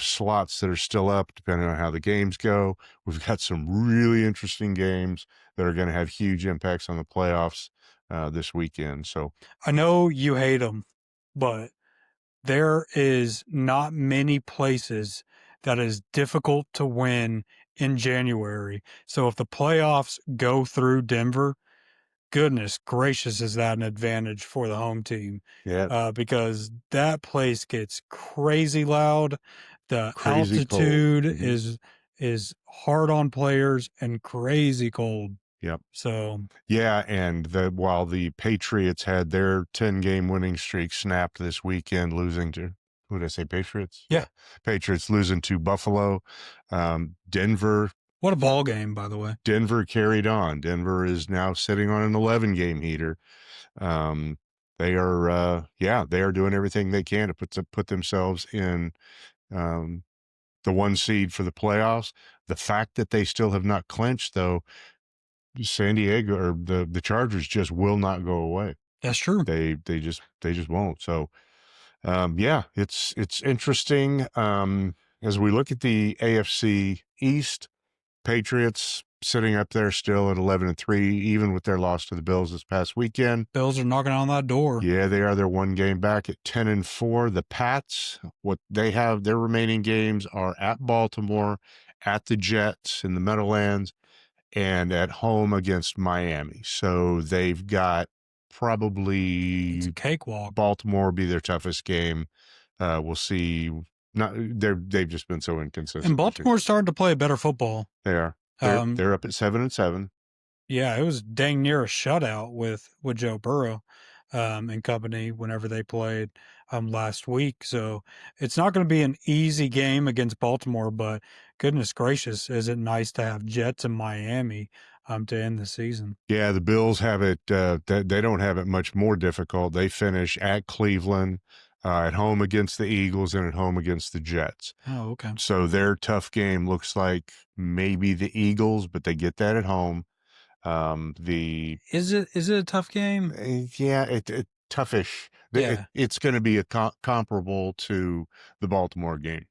slots that are still up, depending on how the games go. We've got some really interesting games that are going to have huge impacts on the playoffs this weekend. So,
I know you hate them, but there is not many places that is difficult to win in January. So if the playoffs go through Denver, goodness gracious, is that an advantage for the home team?
yeah,
Because that place gets crazy loud. The
crazy cold.
altitude
Mhm.
is hard on players and crazy cold.
Yep.
So
Yeah, and while the Patriots had their 10-game winning streak snapped this weekend, losing to Who did I say? Patriots?
Yeah.
Yeah. Patriots losing to Buffalo. Denver
What a ball game, by the way.
Denver carried on. Denver is now sitting on an 11 game heater. Um, they are, yeah, they are doing everything they can to put themselves in um, the one seed for the playoffs. The fact that they still have not clinched, though, San Diego or the Chargers just will not go away.
That's true.
They just won't. So yeah, it's interesting. As we look at the AFC East, Patriots sitting up there still at 11-3, even with their loss to the Bills this past weekend.
Bills are knocking on that door.
Yeah, they are. They're one game back at 10-4. The Pats, what they have, their remaining games are at Baltimore, at the Jets in the Meadowlands, and at home against Miami. So they've got
It's a
probably
cakewalk.
Baltimore be their toughest game. We'll see. Not they've just been so
And
inconsistent this year.
Baltimore's starting to play a better football.
They are.
Um,
They're up at 7-7.
yeah, it was dang near a shutout with Joe Burrow and company whenever they played last week. So it's not going to be an easy game against Baltimore, but goodness gracious, is it nice to have Jets in Miami to end the season?
Yeah, the Bills have it. They don't have it much more difficult. They finish at Cleveland, at home against the Eagles, and at home against the Jets.
Oh, okay.
So their tough game looks like maybe the Eagles, but they get that at home. The
Is it a tough game?
Yeah, it toughish.
Yeah,
It's going to be a comparable to the Baltimore game.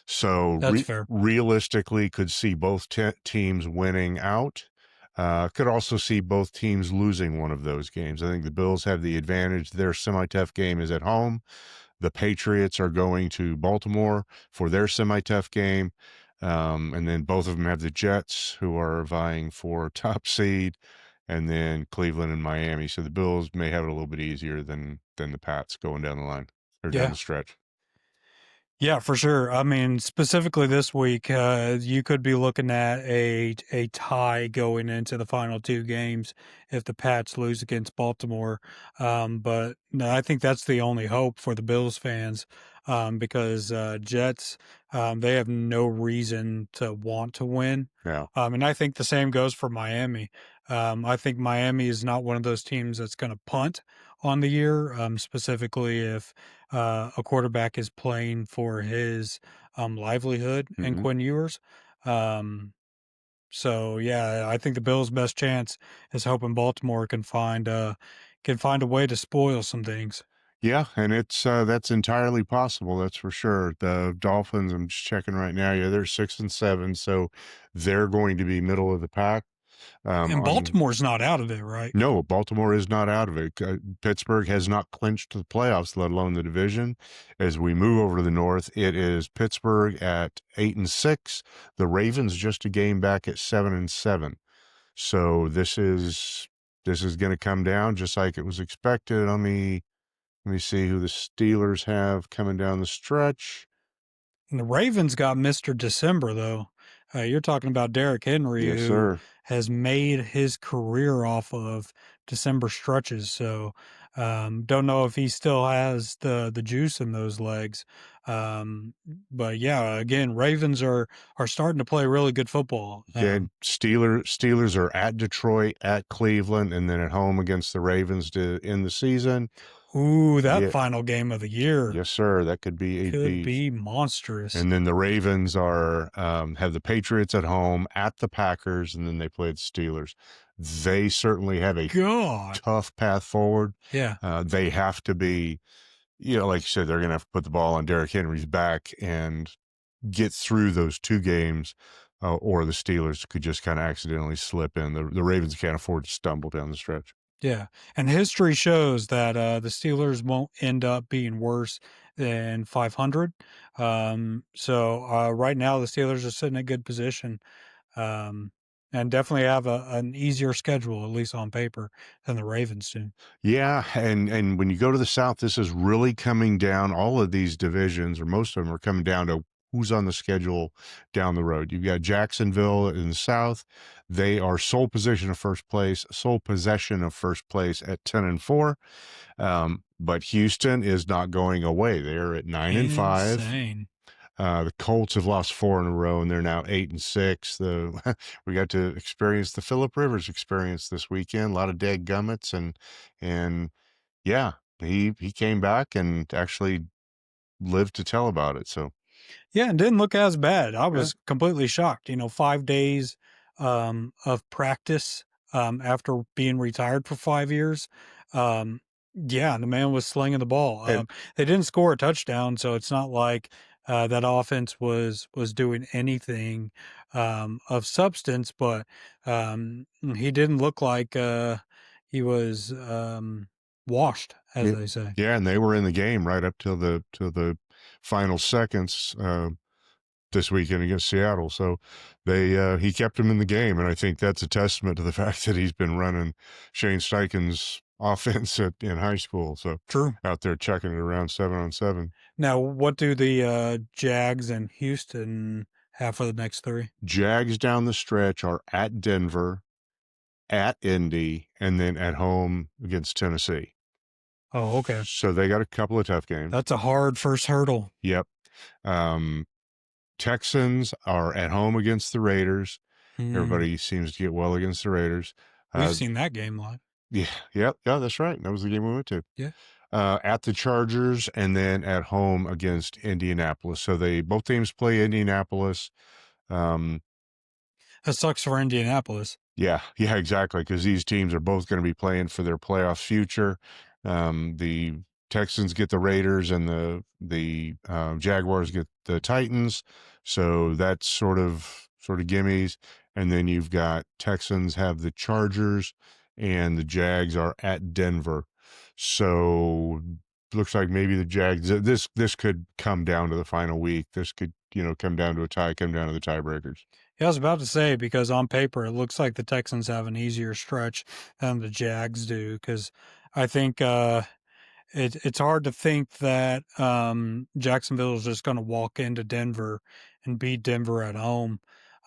So
that's fair.
realistically, could see both teams winning out. Could also see both teams losing one of those games. I think the Bills have the advantage. Their semi-tough game is at home. The Patriots are going to Baltimore for their semi-tough game. And then both of them have the Jets, who are vying for top seed, and then Cleveland and Miami. So the Bills may have it a little bit easier than the Pats going down the line or down
Yeah.
the stretch.
Yeah, for sure. I mean, specifically this week, you could be looking at a tie going into the final two games if the Pats lose against Baltimore. But no, I think that's the only hope for the Bills fans because Jets they have no reason to want to win.
Yeah.
And I think the same goes for Miami. I think Miami is not one of those teams that's going to punt on the year, specifically if a quarterback is playing for his livelihood and
Hmm.
Quinn Ewers. Um, so yeah, I think the Bills' best chance is hoping Baltimore can find a way to spoil some things.
Yeah, and it's that's entirely possible. That's for sure. The Dolphins, I'm just checking right now. Yeah, they're 6-7, so they're going to be middle of the pack.
And
On
Baltimore's not out of it, right?
No, Baltimore is not out of it. Pittsburgh has not clinched the playoffs, let alone the division. As we move over to the north, it is Pittsburgh at 8-6. The Ravens just a game back at 7-7. So this is going to come down just like it was expected. Let me see who the Steelers have coming down the stretch.
And the Ravens got Mr. December, though. You're talking about Derrick Henry,
Yes,
who
sir.
has made his career off of December stretches. So, don't know if he still has the juice in those legs. Um, but yeah, again, Ravens are starting to play really good football.
Again, Steelers are at Detroit, at Cleveland, and then at home against the Ravens to end the season.
Ooh, that
Yeah,
final game of the year
yes, sir. That could be a
could
beast.
be monstrous.
And then the Ravens are have the Patriots at home, at the Packers, and then they play the Steelers. They certainly have a
God,
tough path forward.
yeah,
They have to be, like you said, they're going to have to put the ball on Derrick Henry's back and get through those two games, or the Steelers could just kind of accidentally slip in. The Ravens can't afford to stumble down the stretch.
yeah. And history shows that the Steelers won't end up being worse than 500. So right now the Steelers are sitting in a good position, um, and definitely have an easier schedule, at least on paper, than the Ravens do.
Yeah, and when you go to the South, this is really coming down. All of these divisions, or most of them, are coming down to who's on the schedule down the road. You've got Jacksonville in the South. They are sole possession of first place at 10-4. But Houston is not going away. They're at 9-5.
Insane.
The Colts have lost 4 in a row, and they're now 8-6. We got to experience the Philip Rivers experience this weekend. A lot of dead gummits, and yeah, he came back and actually lived to tell about it. So
Yeah, it didn't look as bad. I
yeah,
was completely shocked. 5 days of practice after being retired for 5 years. Um, yeah, the man was slinging the ball.
and
They didn't score a touchdown, so it's not like that offense was doing anything of substance. But he didn't look like he was washed, as
yeah,
they say.
yeah, and they were in the game right up till the final seconds. This weekend against Seattle. So he kept him in the game, and I think that's a testament to the fact that he's been running Shane Steichen's offense in high school. So
True.
out there checking it around 7-on-7.
Now, what do the Jags and Houston have for the next three?
Jags down the stretch are at Denver, at Indy, and then at home against Tennessee.
Oh, okay.
So they got a couple of tough games.
That's a hard first hurdle.
Yep. Um, Texans are at home against the Raiders.
Hmm.
Everybody seems to get well against the Raiders.
We've
Uh,
seen that game live.
Yeah, yeah, that's right. That was the game we went to.
Yeah.
At the Chargers and then at home against Indianapolis. So both teams play Indianapolis. Um,
That sucks for Indianapolis.
yeah, exactly. Because these teams are both going to be playing for their playoff future. The Texans get the Raiders, and the Jaguars get the Titans. So that's sort of gimmies. And then you've got Texans have the Chargers, and the Jags are at Denver. So looks like maybe the Jags. This could come down to the final week. This could come down to a tie, come down to the tiebreakers.
Yeah, I was about to say, because on paper it looks like the Texans have an easier stretch than the Jags do. Because I think it's hard to think that Jacksonville is just going to walk into Denver and beat Denver at home.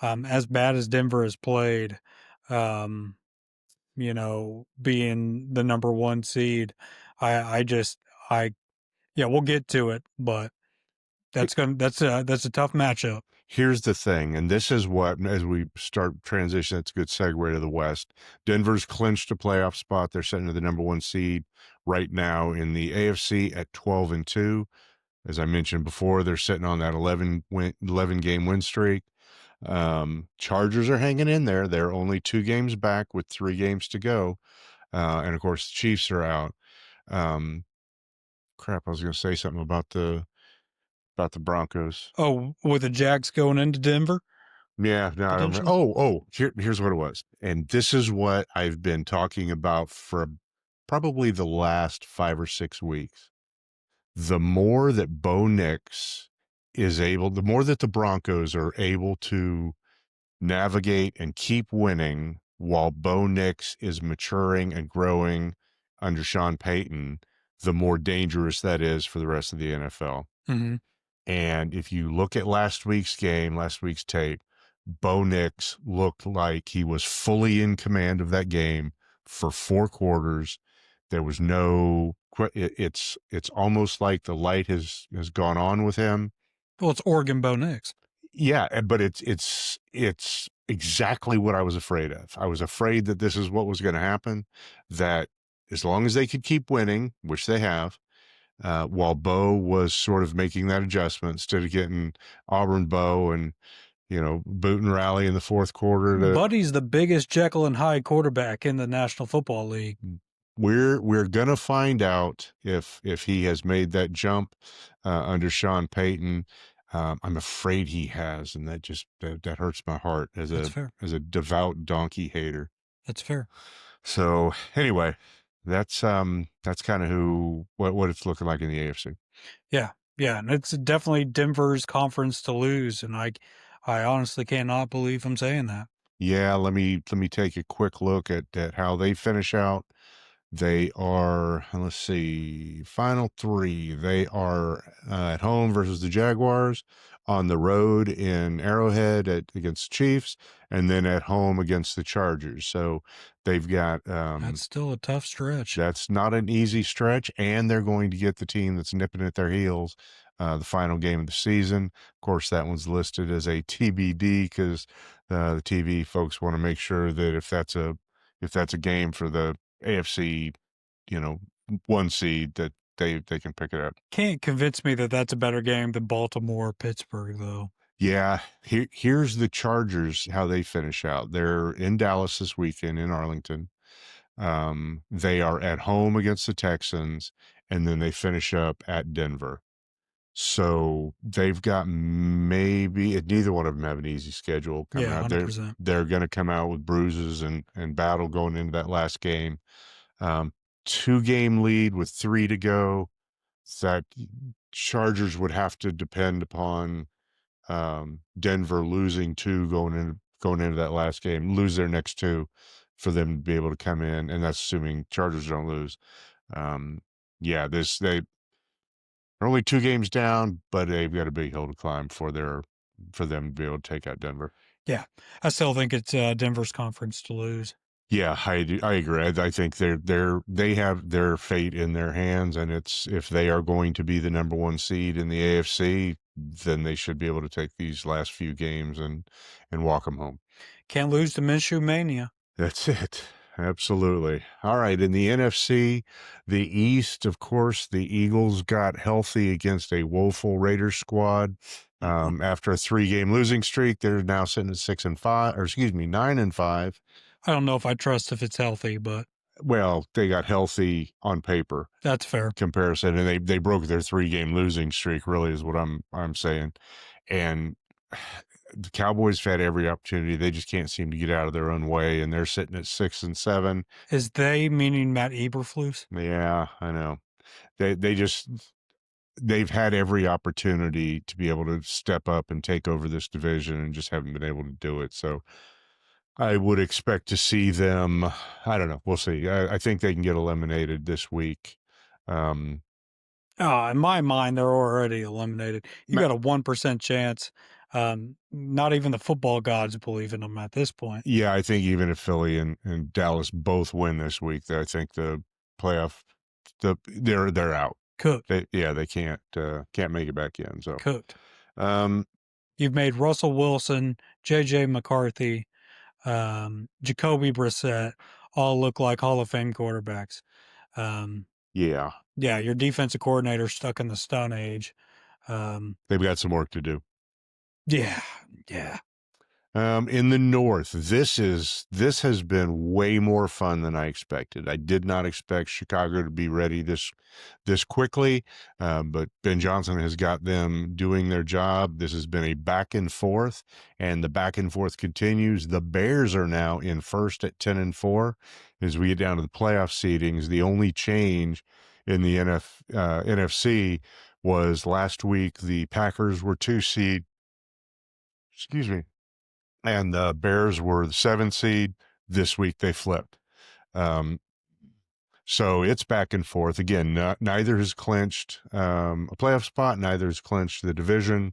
As bad as Denver has played, um, being the number one seed, I just, yeah, we'll get to it, but that's a tough matchup.
Here's the thing, and this is what, as we start transition, it's a good segue to the West. Denver's clinched a playoff spot. They're sitting at the number one seed right now in the AFC at 12-2. As I mentioned before, they're sitting on that 11 game win streak. Chargers are hanging in there. They're only 2 games back with 3 games to go. And of course, the Chiefs are out. Um, Crap, I was going to say something about the Broncos.
Oh, with the Jags going into Denver
Yeah, no, I don't.
potentially.
Here's what it was. And this is what I've been talking about for probably the last 5 or 6 weeks. The more that the more that the Broncos are able to navigate and keep winning while Bo Nix is maturing and growing under Sean Payton, the more dangerous that is for the rest of the NFL.
Hmm.
And if you look at last week's tape, Bo Nix looked like he was fully in command of that game for 4 quarters. There was it's almost like the light has gone on with him.
Well, it's Oregon Bo Nix.
Yeah, but it's exactly what I was afraid of. I was afraid that this is what was going to happen, that as long as they could keep winning, which they have, while Bo was sort of making that adjustment instead of getting Auburn Bo and boot and rally in the fourth quarter.
Buddy's the biggest Jekyll and Hyde quarterback in the National Football League.
We're gonna find out if he has made that jump under Sean Payton. I'm afraid he has, and that hurts my heart as
That's
a
fair.
devout donkey hater.
That's fair.
So anyway, that's kind of what it's looking like in the AFC.
Yeah. Yeah. And it's definitely Denver's conference to lose. And I honestly cannot believe I'm saying that.
Yeah, let me take a quick look at how they finish out. They are, let's see, final three. They are at home versus the Jaguars, on the road in Arrowhead against Chiefs, and then at home against the Chargers. So they've got
That's still a tough stretch.
that's not an easy stretch, and they're going to get the team that's nipping at their heels, the final game of the season. Of course, that one's listed as a TBD because the TV folks want to make sure that if that's a game for the AFC, you know, one seed, that they can pick it up.
Can't convince me that that's a better game than Baltimore Pittsburgh though.
Yeah, here's the Chargers, how they finish out. They're in Dallas this weekend in Arlington. They are at home against the Texans, and then they finish up at Denver. So they've got maybe neither one of them have an easy schedule coming
Yeah,
out.
100%.
They're going to come out with bruises and battle going into that last game. Um, 2 game lead with 3 to go. That Chargers would have to depend upon Denver losing 2 going into that last game, lose their next 2 for them to be able to come in, and that's assuming Chargers don't lose. Um, yeah, they're only 2 games down, but they've got a big hill to climb for them to be able to take out Denver.
Yeah, I still think it's Denver's conference to lose.
Yeah, I agree. I think they have their fate in their hands, and it's if they are going to be the number 1 seed in the AFC, then they should be able to take these last few games and walk them home.
Can't lose to Minshew Mania.
That's it. Absolutely. All right. In the NFC, the East, of course, the Eagles got healthy against a woeful Raiders squad. After a 3 game losing streak, they're now sitting at 6-5, or excuse me, 9-5.
I don't know if I trust if it's healthy, but
Well, they got healthy on paper
that's fair.
comparison, and they broke their 3 game losing streak. Really, is what I'm saying. And the Cowboys have had every opportunity. They just can't seem to get out of their own way, and they're sitting at 6-7.
Is they meaning Matt Eberflus?
Yeah, I know. They've had every opportunity to be able to step up and take over this division and just haven't been able to do it. So I would expect to see them. I don't know. We'll see. I think they can get eliminated this week. Um,
In my mind, they're already eliminated. You got a 1% chance. Not even the football gods believe in them at this point.
yeah, I think even if Philly and Dallas both win this week, I think the playoff, they're out.
Cooked.
They can't make it back in. So
Cooked.
um,
You've made Russell Wilson, J.J. McCarthy, Jacoby Brissett all look like Hall of Fame quarterbacks.
yeah,
Yeah, your defensive coordinator stuck in the Stone Age.
they've got some work to do.
Yeah, yeah.
In the North, this has been way more fun than I expected. I did not expect Chicago to be ready this quickly, but Ben Johnson has got them doing their job. This has been a back and forth, and the back and forth continues. The Bears are now in first at 10-4. As we get down to the playoff seedings, the only change in the NFC was last week. The Packers were 2 seed. Excuse me, and the Bears were the 7 seed. This week they flipped. So it's back and forth. Again, neither has clinched a playoff spot, neither has clinched the division.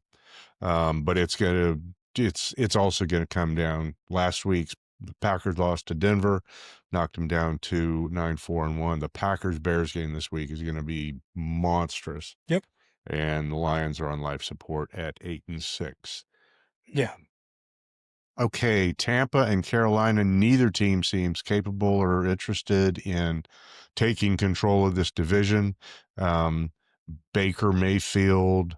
But it's also gonna come down. Last week's the Packers lost to Denver, knocked them down to 9-4-1. The Packers Bears game this week is gonna be monstrous.
Yep.
And the Lions are on life support at 8-6.
Yeah.
Okay, Tampa and Carolina, neither team seems capable or interested in taking control of this division. Baker Mayfield,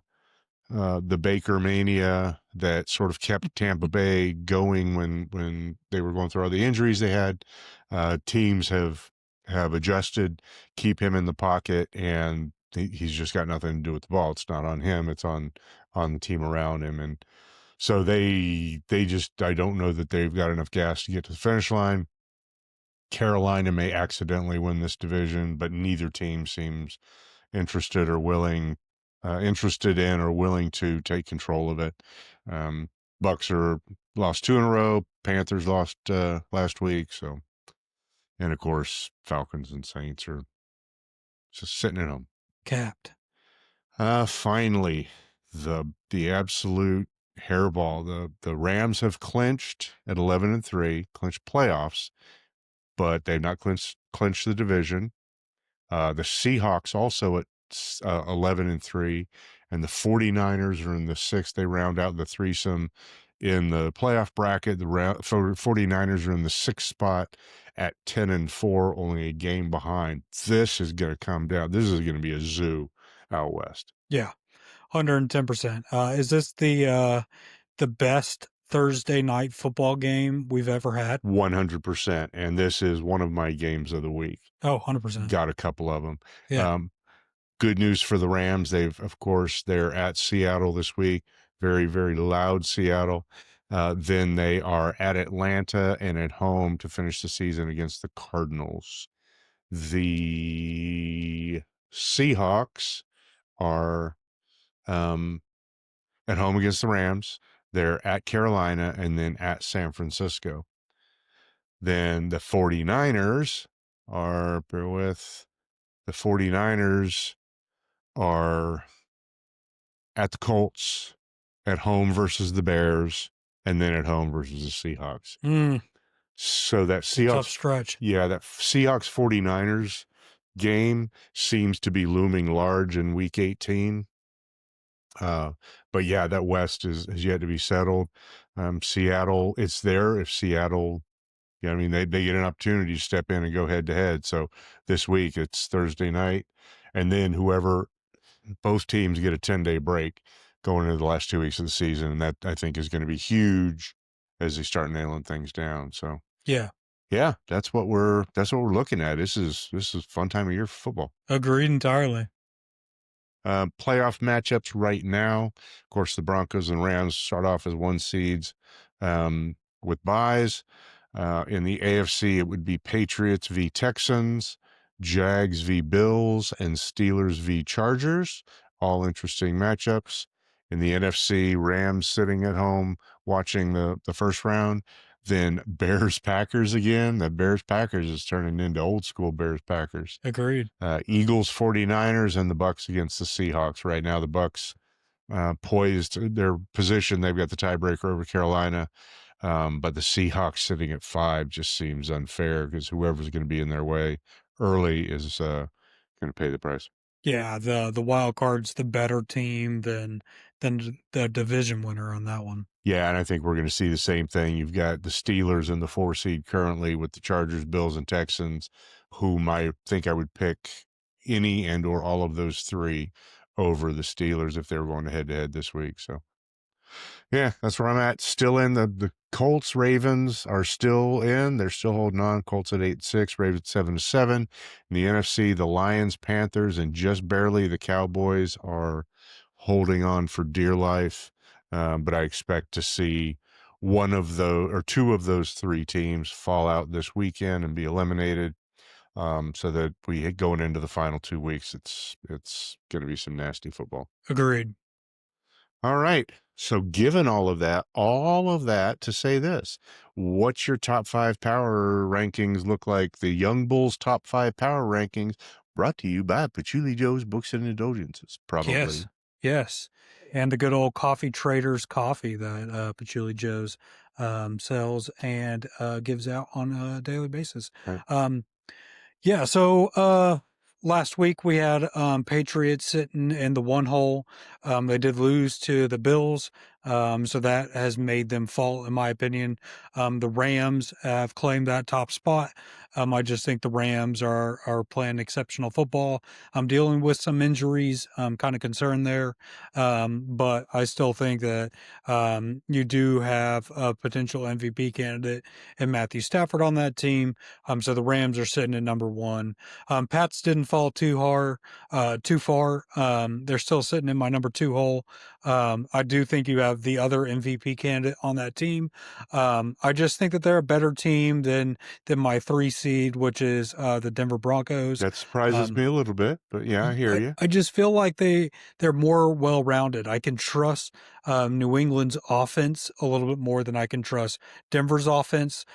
the Baker mania that sort of kept Tampa Bay going when they were going through all the injuries they had. Teams have adjusted, keep him in the pocket, and he's just got nothing to do with the ball. It's not on him; it's on the team around him, and so they just, I don't know that they've got enough gas to get to the finish line. Carolina may accidentally win this division, but neither team seems interested or willing, interested in or willing to take control of it. Bucks are lost 2 in a row. Panthers lost last week, so And of course, Falcons and Saints are just sitting at home.
Capped.
Finally, the absolute hairball. The Rams have clinched at 11-3, clinched playoffs, but they've not clinched the division. The Seahawks also at 11-3, and the 49ers are in the sixth. They round out the threesome in the playoff bracket. The 49ers are in the sixth spot at 10-4, only a game behind. This is going to come down. This is going to be a zoo out west.
Yeah, 110%. Is this the best Thursday night football game we've ever had?
100%. And this is one of my games of the week.
Oh, 100%.
Got a couple of them.
Yeah,
Good news for the Rams. Of course, they're at Seattle this week. Very, very loud Seattle. Then they are at Atlanta and at home to finish the season against the Cardinals. The Seahawks are at home against the Rams. They're at Carolina and then at San Francisco. Then the 49ers bear with, the 49ers are at the Colts, at home versus the Bears, and then at home versus the Seahawks. So that
it's a tough
Seahawks,
stretch.
yeah, that Seahawks 49ers game seems to be looming large in week 18. But yeah, that West is yet to be settled. Seattle, it's there. If Seattle, yeah, I mean, they get an opportunity to step in and go head to head. So this week it's Thursday night, and then both teams get a 10-day break going into the last 2 weeks of the season, and that I think is going to be huge as they start nailing things down. So
Yeah,
yeah, that's what we're looking at. This is a fun time of year for football.
agreed entirely.
Playoff matchups right now. Of course, the Broncos and Rams start off as one seeds with byes. In the AFC, it would be Patriots v. Texans, Jags v. Bills, and Steelers v. Chargers. All interesting matchups. In the NFC, Rams sitting at home watching the first round. Then Bears Packers again. The Bears Packers is turning into old school Bears Packers.
Agreed.
Eagles 49ers and the Bucks against the Seahawks. Right now, the Bucks poised their position. They've got the tiebreaker over Carolina. But the Seahawks sitting at 5 just seems unfair because whoever's going to be in their way early is going to pay the price.
Yeah, the wild card's the better team than the division winner on that one.
Yeah, and I think we're going to see the same thing. You've got the Steelers in the 4 seed currently with the Chargers, Bills, and Texans, whom I think I would pick any and or all of those three over the Steelers if they were going head to head this week. So yeah, that's where I'm at. Still in the Colts, Ravens are still in. They're still holding on. Colts at 8-6, Ravens 7-7. In the NFC, the Lions, Panthers, and just barely the Cowboys are holding on for dear life. But I expect to see one of those or two of those three teams fall out this weekend and be eliminated. So that we going into the final 2 weeks, it's going to be some nasty football.
Agreed.
All right. So given all of that to say this, what's your top 5 power rankings look like? The Young Bulls top 5 power rankings brought to you by Patchouli Joe's Books and Indulgences, probably.
Yes. And the good old coffee traders coffee that Patchouli Joe's sells and gives out on a daily basis.
Right.
Yeah, so last week we had Patriots sitting in the one hole. They did lose to the Bills, so that has made them fall, in my opinion. The Rams have claimed that top spot. I just think the Rams are playing exceptional football. I'm dealing with some injuries. I'm kind of concerned there, but I still think that you do have a potential MVP candidate in Matthew Stafford on that team. So the Rams are sitting at number 1. Pats didn't fall too far. They're still sitting in my number 2 hole. I do think you have the other MVP candidate on that team. I just think that they're a better team than my 3 seed, which is the Denver Broncos.
That surprises me a little bit, but yeah, I hear you.
I just feel like they're more well-rounded. I can trust New England's offense a little bit more than I can trust Denver's offense.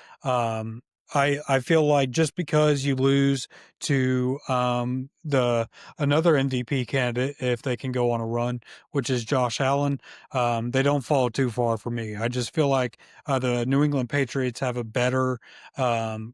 I feel like just because you lose to the another MVP candidate, if they can go on a run, which is Josh Allen, they don't fall too far for me. I just feel like the New England Patriots have a better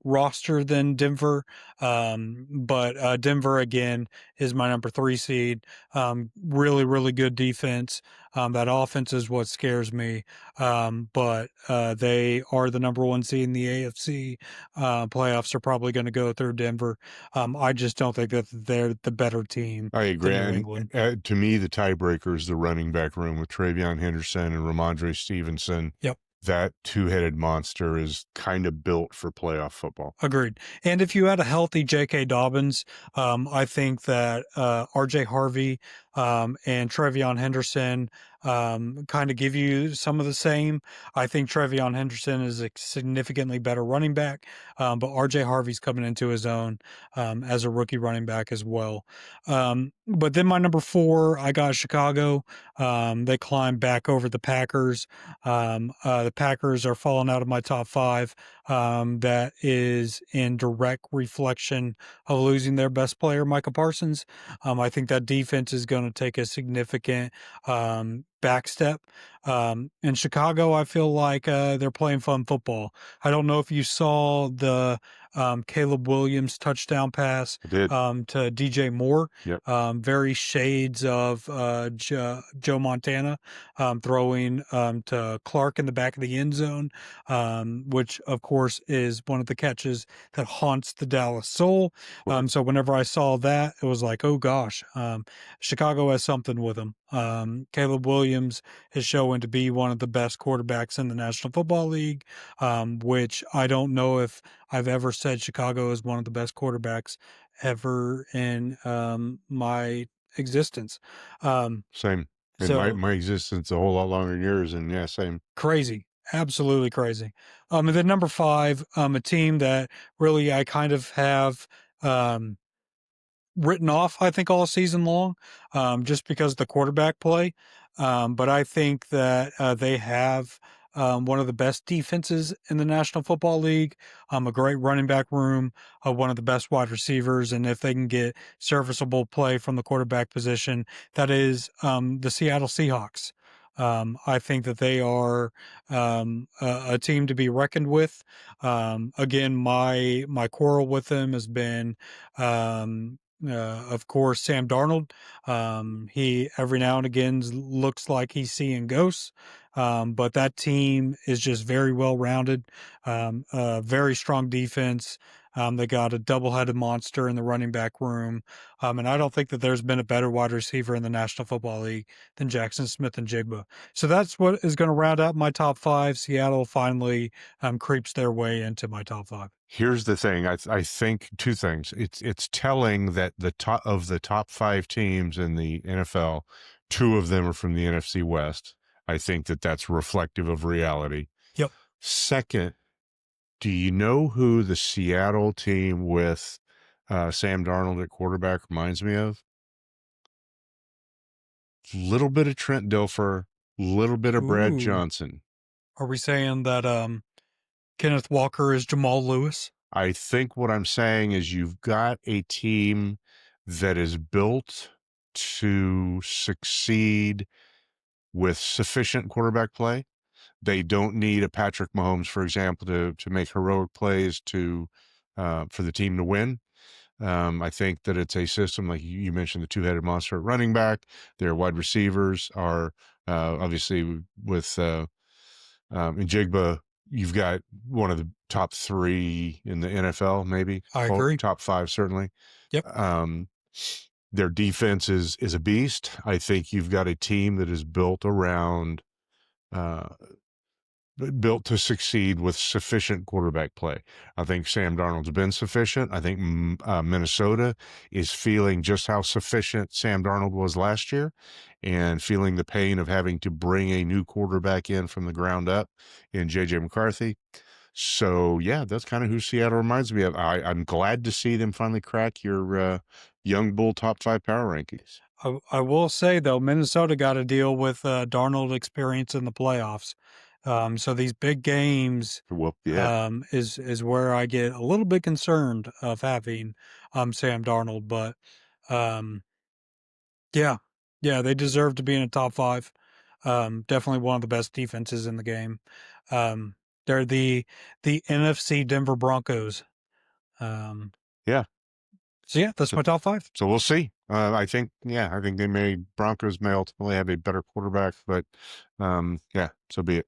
roster than Denver, but Denver again is my number three seed. Really, really good defense. That offense is what scares me, but they are the number one seed in the AFC. Playoffs are probably going to go through Denver. I just don't think that they're the better team
I
than
agree.
New
And
England.
to me, the tiebreaker is the running back room with Travion Henderson and Ramondre Stevenson.
Yep.
That two-headed monster is kind of built for playoff football.
Agreed. And if you had a healthy J.K. Dobbins, I think that R.J. Harvey and Trevion Henderson kind of give you some of the same. I think Trevion Henderson is a significantly better running back, but R.J. Harvey's coming into his own as a rookie running back as well. But then my number four, I got Chicago. They climbed back over the Packers. The Packers are falling out of my top five. That is in direct reflection of losing their best player, Micah Parsons. I think that defense is going to take a significant back step. In Chicago, I feel like they're playing fun football. I don't know if you saw the Caleb Williams touchdown pass
I did.
to DJ Moore.
Yep.
Very shades of Joe Montana throwing to Clark in the back of the end zone, which of course is one of the catches that haunts the Dallas soul.
Right.
So whenever I saw that, it was like, oh gosh, Chicago has something with them. Caleb Williams is showing to be one of the best quarterbacks in the National Football League, which I don't know if I've ever said Chicago is one of the best quarterbacks ever in my existence. Um,
Same. And
so
my existence a whole lot longer than yours. And yeah, same.
crazy, absolutely crazy. And then number five, a team that really I kind of have um, written off, I think, all season long, just because of the quarterback play. But I think that they have one of the best defenses in the National Football League, a great running back room, one of the best wide receivers. And if they can get serviceable play from the quarterback position, that is the Seattle Seahawks. I think that they are a team to be reckoned with. Again, my quarrel with them has been of course, Sam Darnold. He every now and again looks like he's seeing ghosts, but that team is just very well rounded, very strong defense. They got a double-headed monster in the running back room, and I don't think that there's been a better wide receiver in the National Football League than Jackson Smith and Jigba. So that's what is going to round out my top five. Seattle finally creeps their way into my top five.
Here's the thing. I think two things. It's telling that the top five teams in the NFL, two of them are from the NFC West. I think that that's reflective of reality.
Yep.
Second, do you know who the Seattle team with Sam Darnold at quarterback reminds me of? Little bit of Trent Dilfer, little bit of Brad
Ooh,
Johnson.
are we saying that Kenneth Walker is Jamal Lewis?
I think what I'm saying is you've got a team that is built to succeed with sufficient quarterback play. They don't need a Patrick Mahomes, for example, to make heroic plays for the team to win. I think that it's a system like you mentioned, the two-headed monster at running back. Their wide receivers are obviously with in Jigba, you've got one of the top three in the NFL, maybe
I agree.
top five, certainly.
Yep.
Um, their defense is a beast. I think you've got a team that is uh, built to succeed with sufficient quarterback play. I think Sam Darnold's been sufficient. I think Minnesota is feeling just how sufficient Sam Darnold was last year and feeling the pain of having to bring a new quarterback in from the ground up in J.J. McCarthy. So, yeah, that's kind of who Seattle reminds me of. I'm glad to see them finally crack your young bull top five power rankings.
I will say though, Minnesota got to deal with Darnold experience in the playoffs. So these big games
Well, yeah,
is where I get a little bit concerned of having Sam Darnold, but um, yeah, yeah, they deserve to be in a top five. Definitely one of the best defenses in the game. Um, they're the NFC Denver Broncos. Um,
yeah.
so yeah, that's
So
my top five.
so we'll see. I think, yeah, I think Broncos may ultimately have a better quarterback, but yeah, so be it.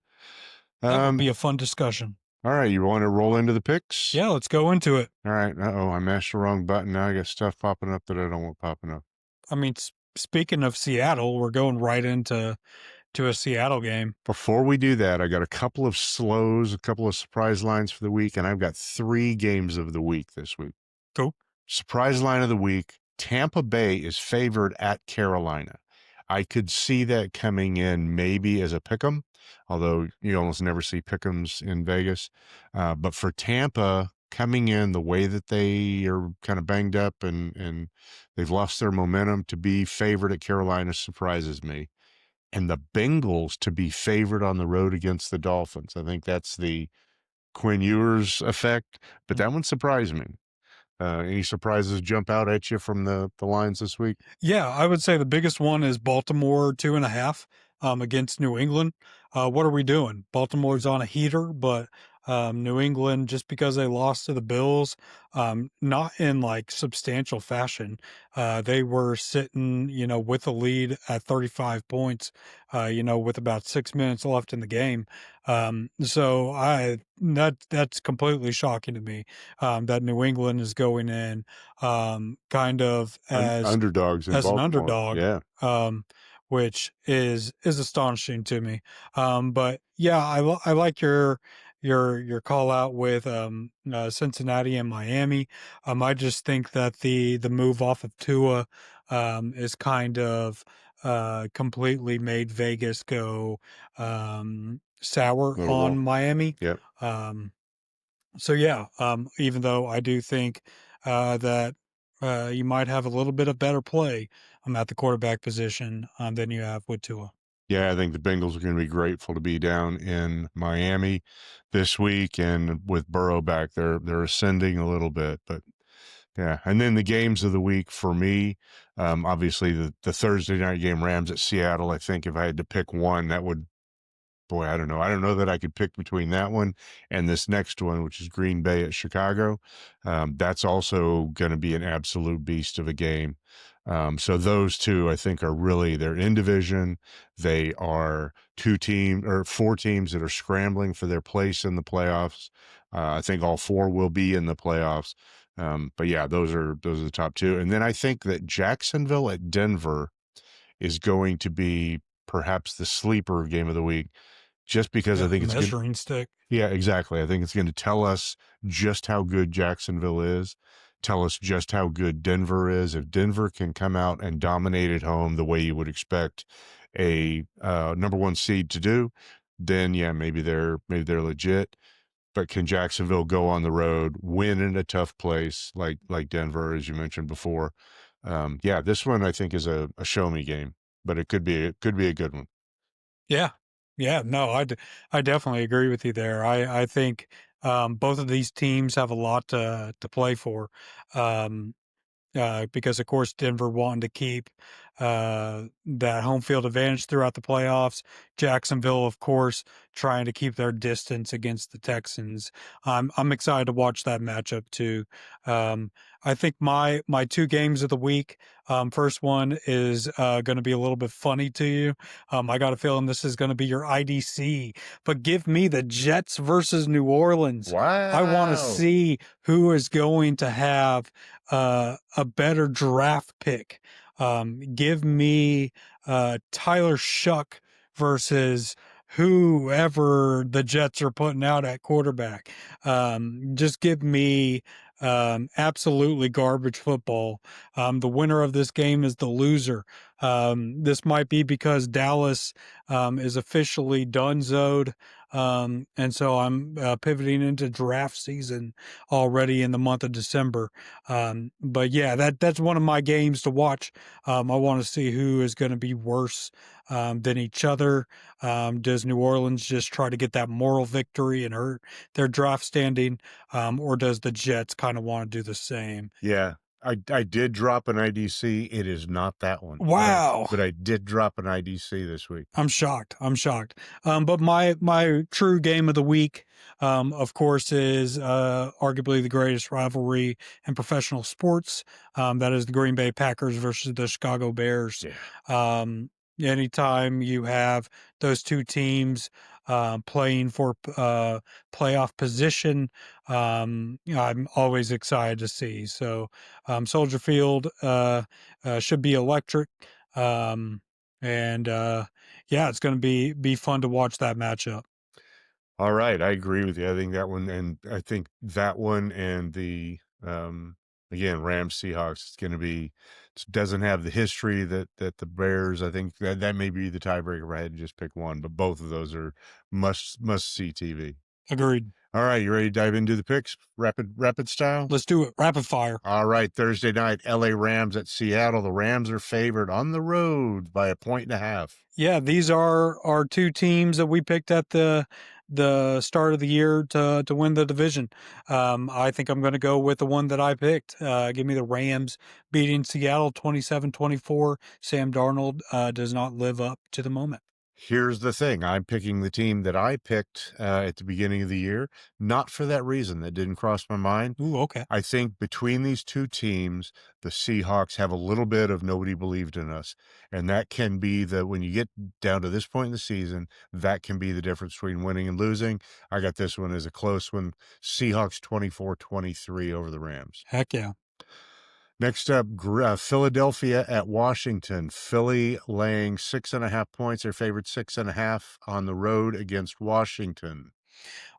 That'll
Um,
be a fun discussion.
all right, you want to roll into the picks?
Yeah, let's go into it.
All right. Uh-oh, I mashed the wrong button. Now I got stuff popping up that I don't want popping up.
I mean, speaking of Seattle, we're going right into a Seattle game.
Before we do that, I got a couple of slows, a couple of surprise lines for the week, and I've got 3 games of the week this week.
Cool.
Surprise line of the week, Tampa Bay is favored at Carolina. I could see that coming in maybe as a pick'em, although you almost never see pick'ems in Vegas. But for Tampa coming in the way that they are kind of banged up and they've lost their momentum, to be favored at Carolina surprises me. And the Bengals to be favored on the road against the Dolphins. I think that's the Quinn Ewers effect, but that one surprised me. Any surprises jump out at you from the lines this week?
Yeah, I would say the biggest one is Baltimore 2.5 against New England. What are we doing? Baltimore's on a heater, but New England, just because they lost to the Bills, not in like substantial fashion, they were sitting, with a lead at 35 points, with about 6 minutes left in the game. So that's completely shocking to me that New England is going in kind of
Underdogs in
as an
Baltimore.
underdog,
Yeah.
um, which is astonishing to me. But yeah, I like your call out with Cincinnati and Miami. I just think that the move off of Tua is kind of completely made Vegas go sour
A little
on
wrong.
Miami.
Yep.
Um, so yeah, even though I do think that you might have a little bit of better play at the quarterback position than you have with Tua.
Yeah, I think the Bengals are going to be grateful to be down in Miami this week, and with Burrow back, they're ascending a little bit. But yeah, and then the games of the week for me, obviously the Thursday night game, Rams at Seattle. I think if I had to pick one, that would, boy, I don't know. I don't know that I could pick between that one and this next one, which is Green Bay at Chicago. That's also going to be an absolute beast of a game. So those two, I think, are really, they're in division. They are 4 teams that are scrambling for their place in the playoffs. I think all 4 will be in the playoffs. But yeah, those are the top 2. And then I think that Jacksonville at Denver is going to be perhaps the sleeper game of the week, just because I
Yeah,
think
the
it's good.
measuring stick.
Yeah, exactly. I think it's going to tell us just how good Jacksonville is, tell us just how good Denver is. If Denver can come out and dominate at home the way you would expect a number 1 seed to do, then yeah, maybe they're legit. But can Jacksonville go on the road, win in a tough place like Denver, as you mentioned before? Yeah, this one I think is a show me game, but it could be a good one.
Yeah, yeah. No, I definitely agree with you there. I think both of these teams have a lot to play for. Um, because of course Denver wanting to keep that home field advantage throughout the playoffs. Jacksonville, of course, trying to keep their distance against the Texans. I'm excited to watch that matchup too. Um, I think my 2 games of the week. First one is going to be a little bit funny to you. I got a feeling this is going to be your IDC, but give me the Jets versus New Orleans. I want to
Wow.
see who is going to have a better draft pick. Give me Tyler Shuck versus whoever the Jets are putting out at quarterback. Just give me absolutely garbage football. The winner of this game is the loser. This might be because Dallas is officially donezoed. And so I'm pivoting into draft season already in the month of December. But yeah, that's one of my games to watch. I want to see who is going to be worse than each other. Does New Orleans just try to get that moral victory and hurt their draft standing, or does the Jets kind of want to do the same?
Yeah. I did drop an IDC. It is not that one,
Wow.
but I did drop an IDC this week.
I'm shocked. I'm shocked. But my true game of the week, of course, is arguably the greatest rivalry in professional sports. That is the Green Bay Packers versus the Chicago Bears.
Yeah.
Um, Anytime you have those two teams playing for playoff position, I'm always excited to see. So Soldier Field should be electric. Um, and Yeah, it's gonna be fun to watch that matchup.
All right, I agree with you. I think that one, and I think that one and the again Rams Seahawks. It's going to be. It doesn't have the history that the Bears. I think that may be the tiebreaker. If I had to just pick one, but both of those are must see TV.
Agreed.
All right, you ready to dive into the picks? Rapid style.
Let's do it. Rapid fire.
All right, Thursday night, LA Rams at Seattle. The Rams are favored on the road by 1.5.
Yeah, these are our two teams that we picked at the start of the year to win the division. I think I'm going to go with the one that I picked. Give me the Rams beating Seattle 27-24. Sam Darnold does not live up to the moment.
Here's the thing. I'm picking the team that I picked at the beginning of the year, not for that reason. That didn't cross my mind.
Ooh, okay.
I think between these two teams, the Seahawks have a little bit of nobody believed in us. And that can be when you get down to this point in the season, that can be the difference between winning and losing. I got this one as a close one. Seahawks 24-23 over the Rams.
Heck yeah.
Next up, Philadelphia at Washington. Philly laying 6.5 points. Their favorite 6.5 on the road against Washington.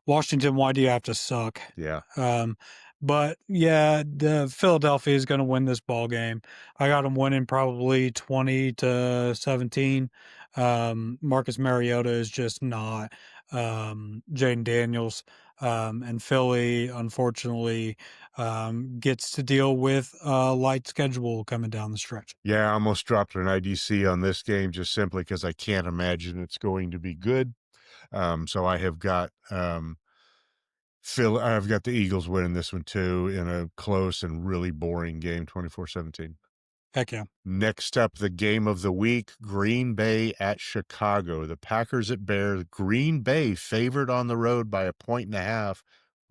Washington, why do you have to suck?
Yeah.
Um, but yeah, the Philadelphia is going to win this ball game. I got them winning probably 20-17. Marcus Mariota is just not Jaden Daniels. And Philly, unfortunately, gets to deal with a light schedule coming down the stretch.
Yeah, I almost dropped an IDC on this game just simply because I can't imagine it's going to be good. So I have got I've got the Eagles winning this one too in a close and really boring game, 24-17.
Heck yeah.
Next up, the game of the week, Green Bay at Chicago. The Packers at Bears. Green Bay favored on the road by 1.5.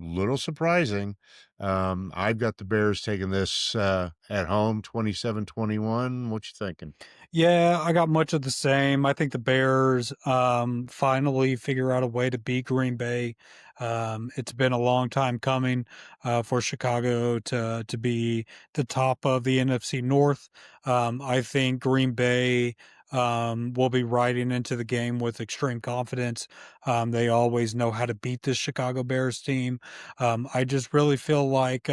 Little surprising. I've got the Bears taking this at home, 27-21. What you thinking?
Yeah, I got much of the same. I think the Bears finally figure out a way to beat Green Bay. It's been a long time coming for Chicago to be the top of the NFC North. I think Green Bay will be riding into the game with extreme confidence. They always know how to beat this Chicago Bears team. I just really feel like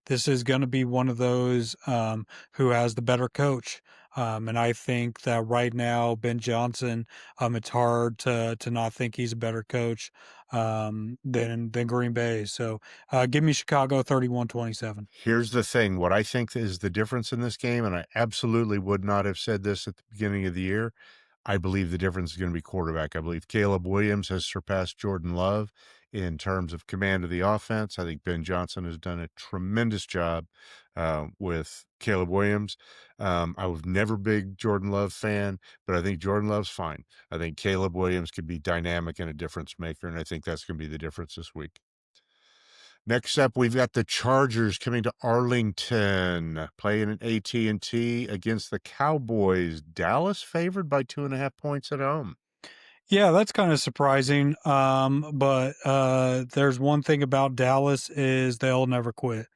this is going to be one of those who has the better coach. And I think that right now, Ben Johnson, it's hard to not think he's a better coach than Green Bay. So give me Chicago 31-27.
Here's the thing. What I think is the difference in this game, and I absolutely would not have said this at the beginning of the year, I believe the difference is going to be quarterback. I believe Caleb Williams has surpassed Jordan Love in terms of command of the offense. I think Ben Johnson has done a tremendous job with Caleb Williams. I was never a big Jordan Love fan, but I think Jordan Love's fine. I think Caleb Williams could be dynamic and a difference maker, and I think that's going to be the difference this week. Next up, we've got the Chargers coming to Arlington, playing at AT&T against the Cowboys. Dallas favored by 2.5 points at home.
Yeah, that's kind of surprising. But there's one thing about Dallas is they'll never quit.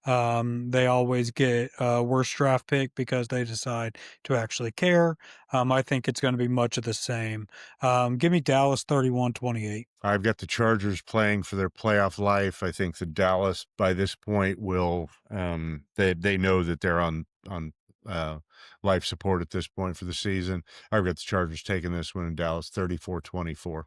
They always get a worse draft pick because they decide to actually care. I think it's going to be much of the same. Give me Dallas 31-28.
I've got the Chargers playing for their playoff life. I think the Dallas by this point will they know that they're on life support at this point for the season. I've got the Chargers taking this one in Dallas 34-24.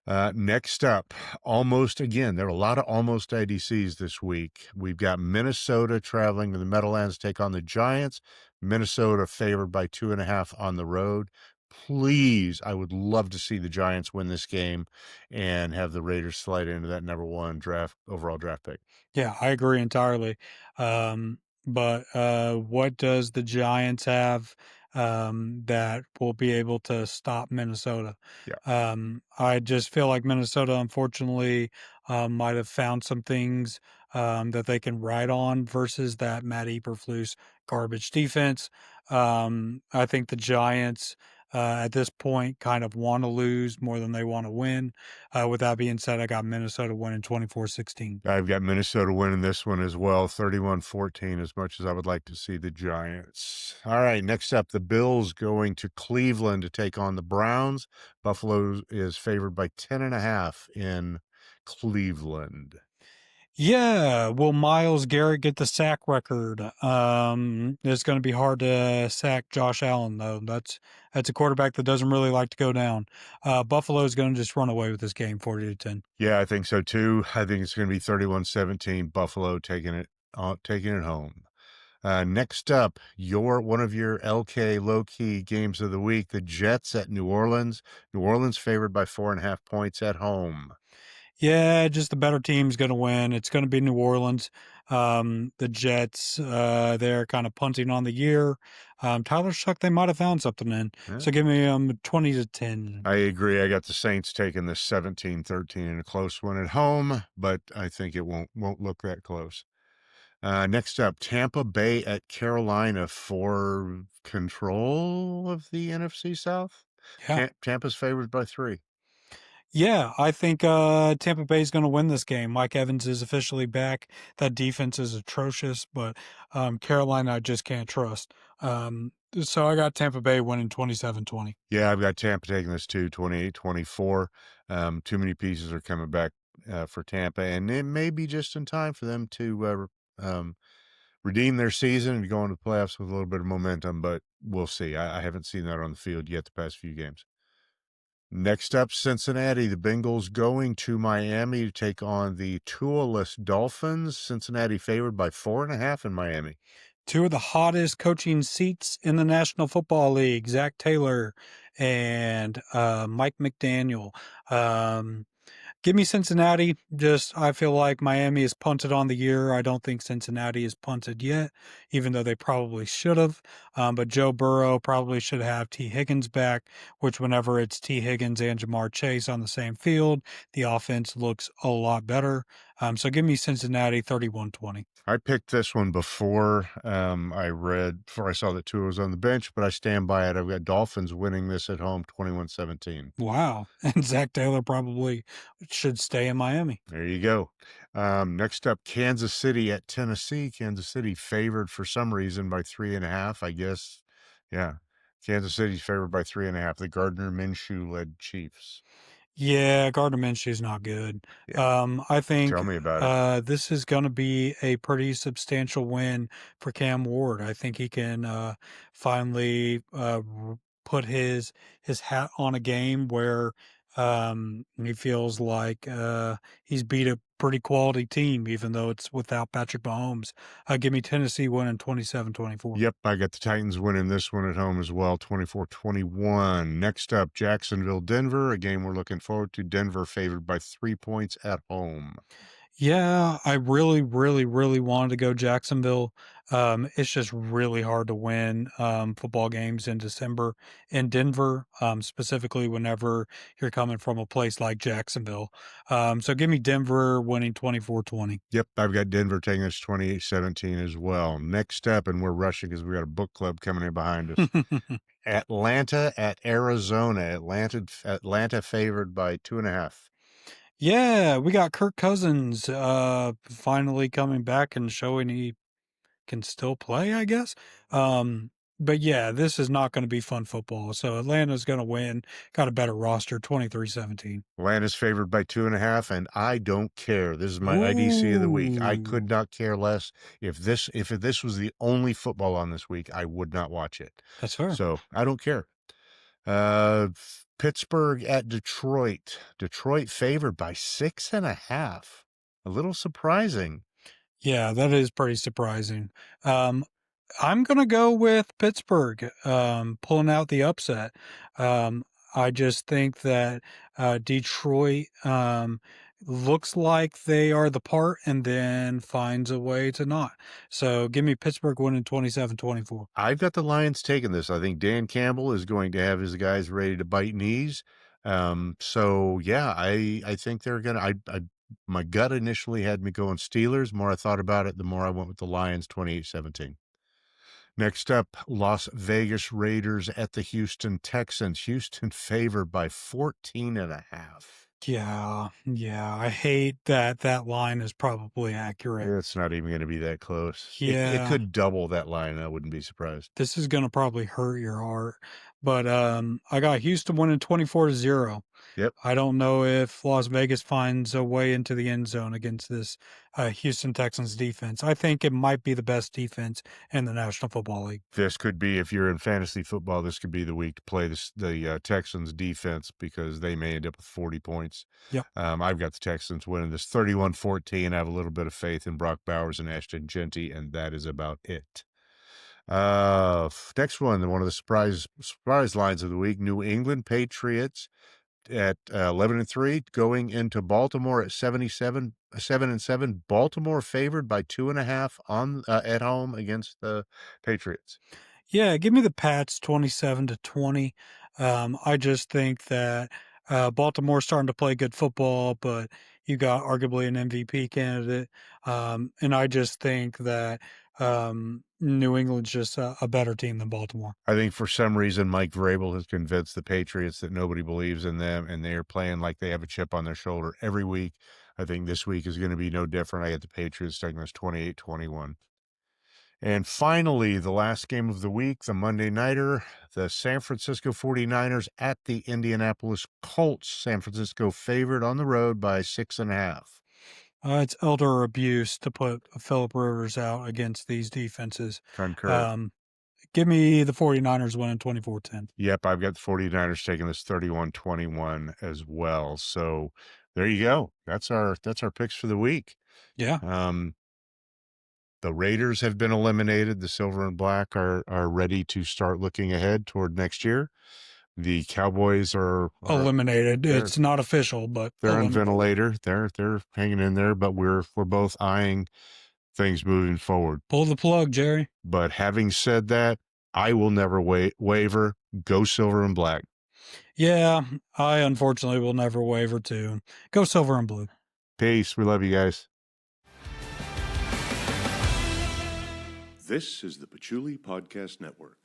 Next up, almost again, there are a lot of almost IDCs this week. We've got Minnesota traveling to the Meadowlands to take on the Giants. Minnesota favored by 2.5 on the road. Please, I would love to see the Giants win this game and have the Raiders slide into that number one overall draft pick.
Yeah, I agree entirely. But what does the Giants have that will be able to stop Minnesota?
Yeah.
I just feel like Minnesota, unfortunately, might have found some things that they can ride on versus that Matt Eberflus garbage defense. I think the Giants. At this point, kind of want to lose more than they want to win. With that being said, I got Minnesota winning 24-16.
I've got Minnesota winning this one as well, 31-14, as much as I would like to see the Giants. All right, next up, the Bills going to Cleveland to take on the Browns. Buffalo is favored by 10.5 in Cleveland.
Yeah, will Miles Garrett get the sack record? It's going to be hard to sack Josh Allen though. That's a quarterback that doesn't really like to go down. Buffalo is going to just run away with this game, 40-10.
Yeah, I think so too. I think it's going to be 31-17, Buffalo taking it home. Next up, one of your LK low key games of the week, the Jets at New Orleans. New Orleans favored by 4.5 points at home.
Yeah, just the better team's going to win. It's going to be New Orleans. The Jets, they're kind of punting on the year. Tyler Shuck, they might have found something in.
Yeah,
So give me 20-10.
I agree. I got the Saints taking the 17-13 in a close one at home, but I think it won't look that close. Next up, Tampa Bay at Carolina for control of the NFC South.
Yeah.
Tampa's favored by 3.
Yeah, I think Tampa Bay is going to win this game. Mike Evans is officially back. That defense is atrocious, but Carolina I just can't trust. So I got Tampa Bay winning 27-20.
Yeah, I've got Tampa taking this too, 28-24. Too many pieces are coming back for Tampa, and it may be just in time for them to redeem their season and go into the playoffs with a little bit of momentum, but we'll see. I haven't seen that on the field yet the past few games. Next up, Cincinnati. The Bengals going to Miami to take on the Tua-less Dolphins. Cincinnati favored by 4.5 in Miami.
Two of the hottest coaching seats in the National Football League, Zach Taylor and Mike McDaniel. Give me Cincinnati. Just, I feel like Miami is punted on the year. I don't think Cincinnati is punted yet, even though they probably should have. But Joe Burrow probably should have T. Higgins back, which whenever it's T. Higgins and Jamar Chase on the same field, the offense looks a lot better. So give me Cincinnati 31-20.
I picked this one before before I saw that Tua was on the bench, but I stand by it. I've got Dolphins winning this at home 21-17.
Wow. And Zach Taylor probably should stay in Miami.
There you go. Next up, Kansas City at Tennessee. Kansas City favored for some reason by 3.5, I guess. Yeah. Kansas City's favored by 3.5. The Gardner Minshew led Chiefs.
Yeah, Gardner Minshew's not good.
Yeah.
I think
Tell me about it.
this is going to be a pretty substantial win for Cam Ward. I think he can finally put his hat on a game where he feels like he's beat a pretty quality team, even though it's without Patrick Mahomes. Give me Tennessee winning 27-24.
Yep, I got the Titans winning this one at home as well, 24-21. Next up, Jacksonville, Denver, a game we're looking forward to. Denver favored by 3 points at home.
Yeah, I really, really, really wanted to go Jacksonville. It's just really hard to win football games in December in Denver, specifically whenever you're coming from a place like Jacksonville. So give me Denver winning 24-20.
Yep, I've got Denver taking us 28-17 as well. Next up, and we're rushing because we got a book club coming in behind us. Atlanta at Arizona. Atlanta favored by 2.5.
Yeah, we got Kirk Cousins finally coming back and showing he can still play, I guess. But yeah, this is not going to be fun football. So Atlanta's going to win. Got a better roster, 23-17.
Atlanta's favored by 2.5, and I don't care. This is my IDC of the week. I could
Ooh,
not care less. If this was the only football on this week, I would not watch it.
that's fair.
So I don't care. Uh, Pittsburgh at Detroit. Detroit favored by 6.5. A little surprising.
Yeah, that is pretty surprising. Um, I'm gonna go with Pittsburgh, pulling out the upset. Um, I just think that Detroit looks like they are the part and then finds a way to not. So give me Pittsburgh winning 27-24.
I've got the Lions taking this. I think Dan Campbell is going to have his guys ready to bite knees. So yeah, I think they're gonna. I my gut initially had me going Steelers. The more I thought about it, the more I went with the Lions 28-17. Next up, Las Vegas Raiders at the Houston Texans. Houston favored by 14.5.
Yeah, I hate that that line is probably accurate.
It's not even going to be that close. It
Yeah,
could double that line. I wouldn't be surprised.
this is gonna probably hurt your heart, but I got Houston winning 24-0.
Yep.
I don't know if Las Vegas finds a way into the end zone against this Houston Texans defense. I think it might be the best defense in the National Football League.
This could be, if you're in fantasy football, this could be the week to play the Texans defense because they may end up with 40 points.
Yep.
I've got the Texans winning this 31-14. I have a little bit of faith in Brock Bowers and Ashton Genty, and that is about it. Next one, one of the surprise lines of the week: New England Patriots at 11-3, going into Baltimore at 7-7. Baltimore favored by 2.5 on at home against the Patriots.
Yeah, give me the Pats 27-20. I just think that Baltimore's starting to play good football, but you got arguably an MVP candidate. And I just think that New England's just a better team than Baltimore.
I think for some reason Mike Vrabel has convinced the Patriots that nobody believes in them, and they are playing like they have a chip on their shoulder every week. I think this week is going to be no different. I get the Patriots taking this 28-21. And finally, the last game of the week, the Monday Nighter, the San Francisco 49ers at the Indianapolis Colts. San Francisco favored on the road by 6.5.
It's elder abuse to put Philip Rivers out against these defenses.
Concur.
Um, Give me the 49ers winning 24-10.
Yep, I've got the 49ers taking this 31-21 as well. So there you go. That's our picks for the week.
Yeah.
Um, the Raiders have been eliminated. The Silver and Black are ready to start looking ahead toward next year. The Cowboys are
Eliminated.
they're
It's not official, but
they're on
eliminated.
ventilator. They're hanging in there, but we're both eyeing things moving forward.
Pull the plug, Jerry.
But having said that, I will never waver. Go Silver and Black.
Yeah, I unfortunately will never waver too. Go silver and blue.
Peace. We love you guys.
This is the Patchouli Podcast Network.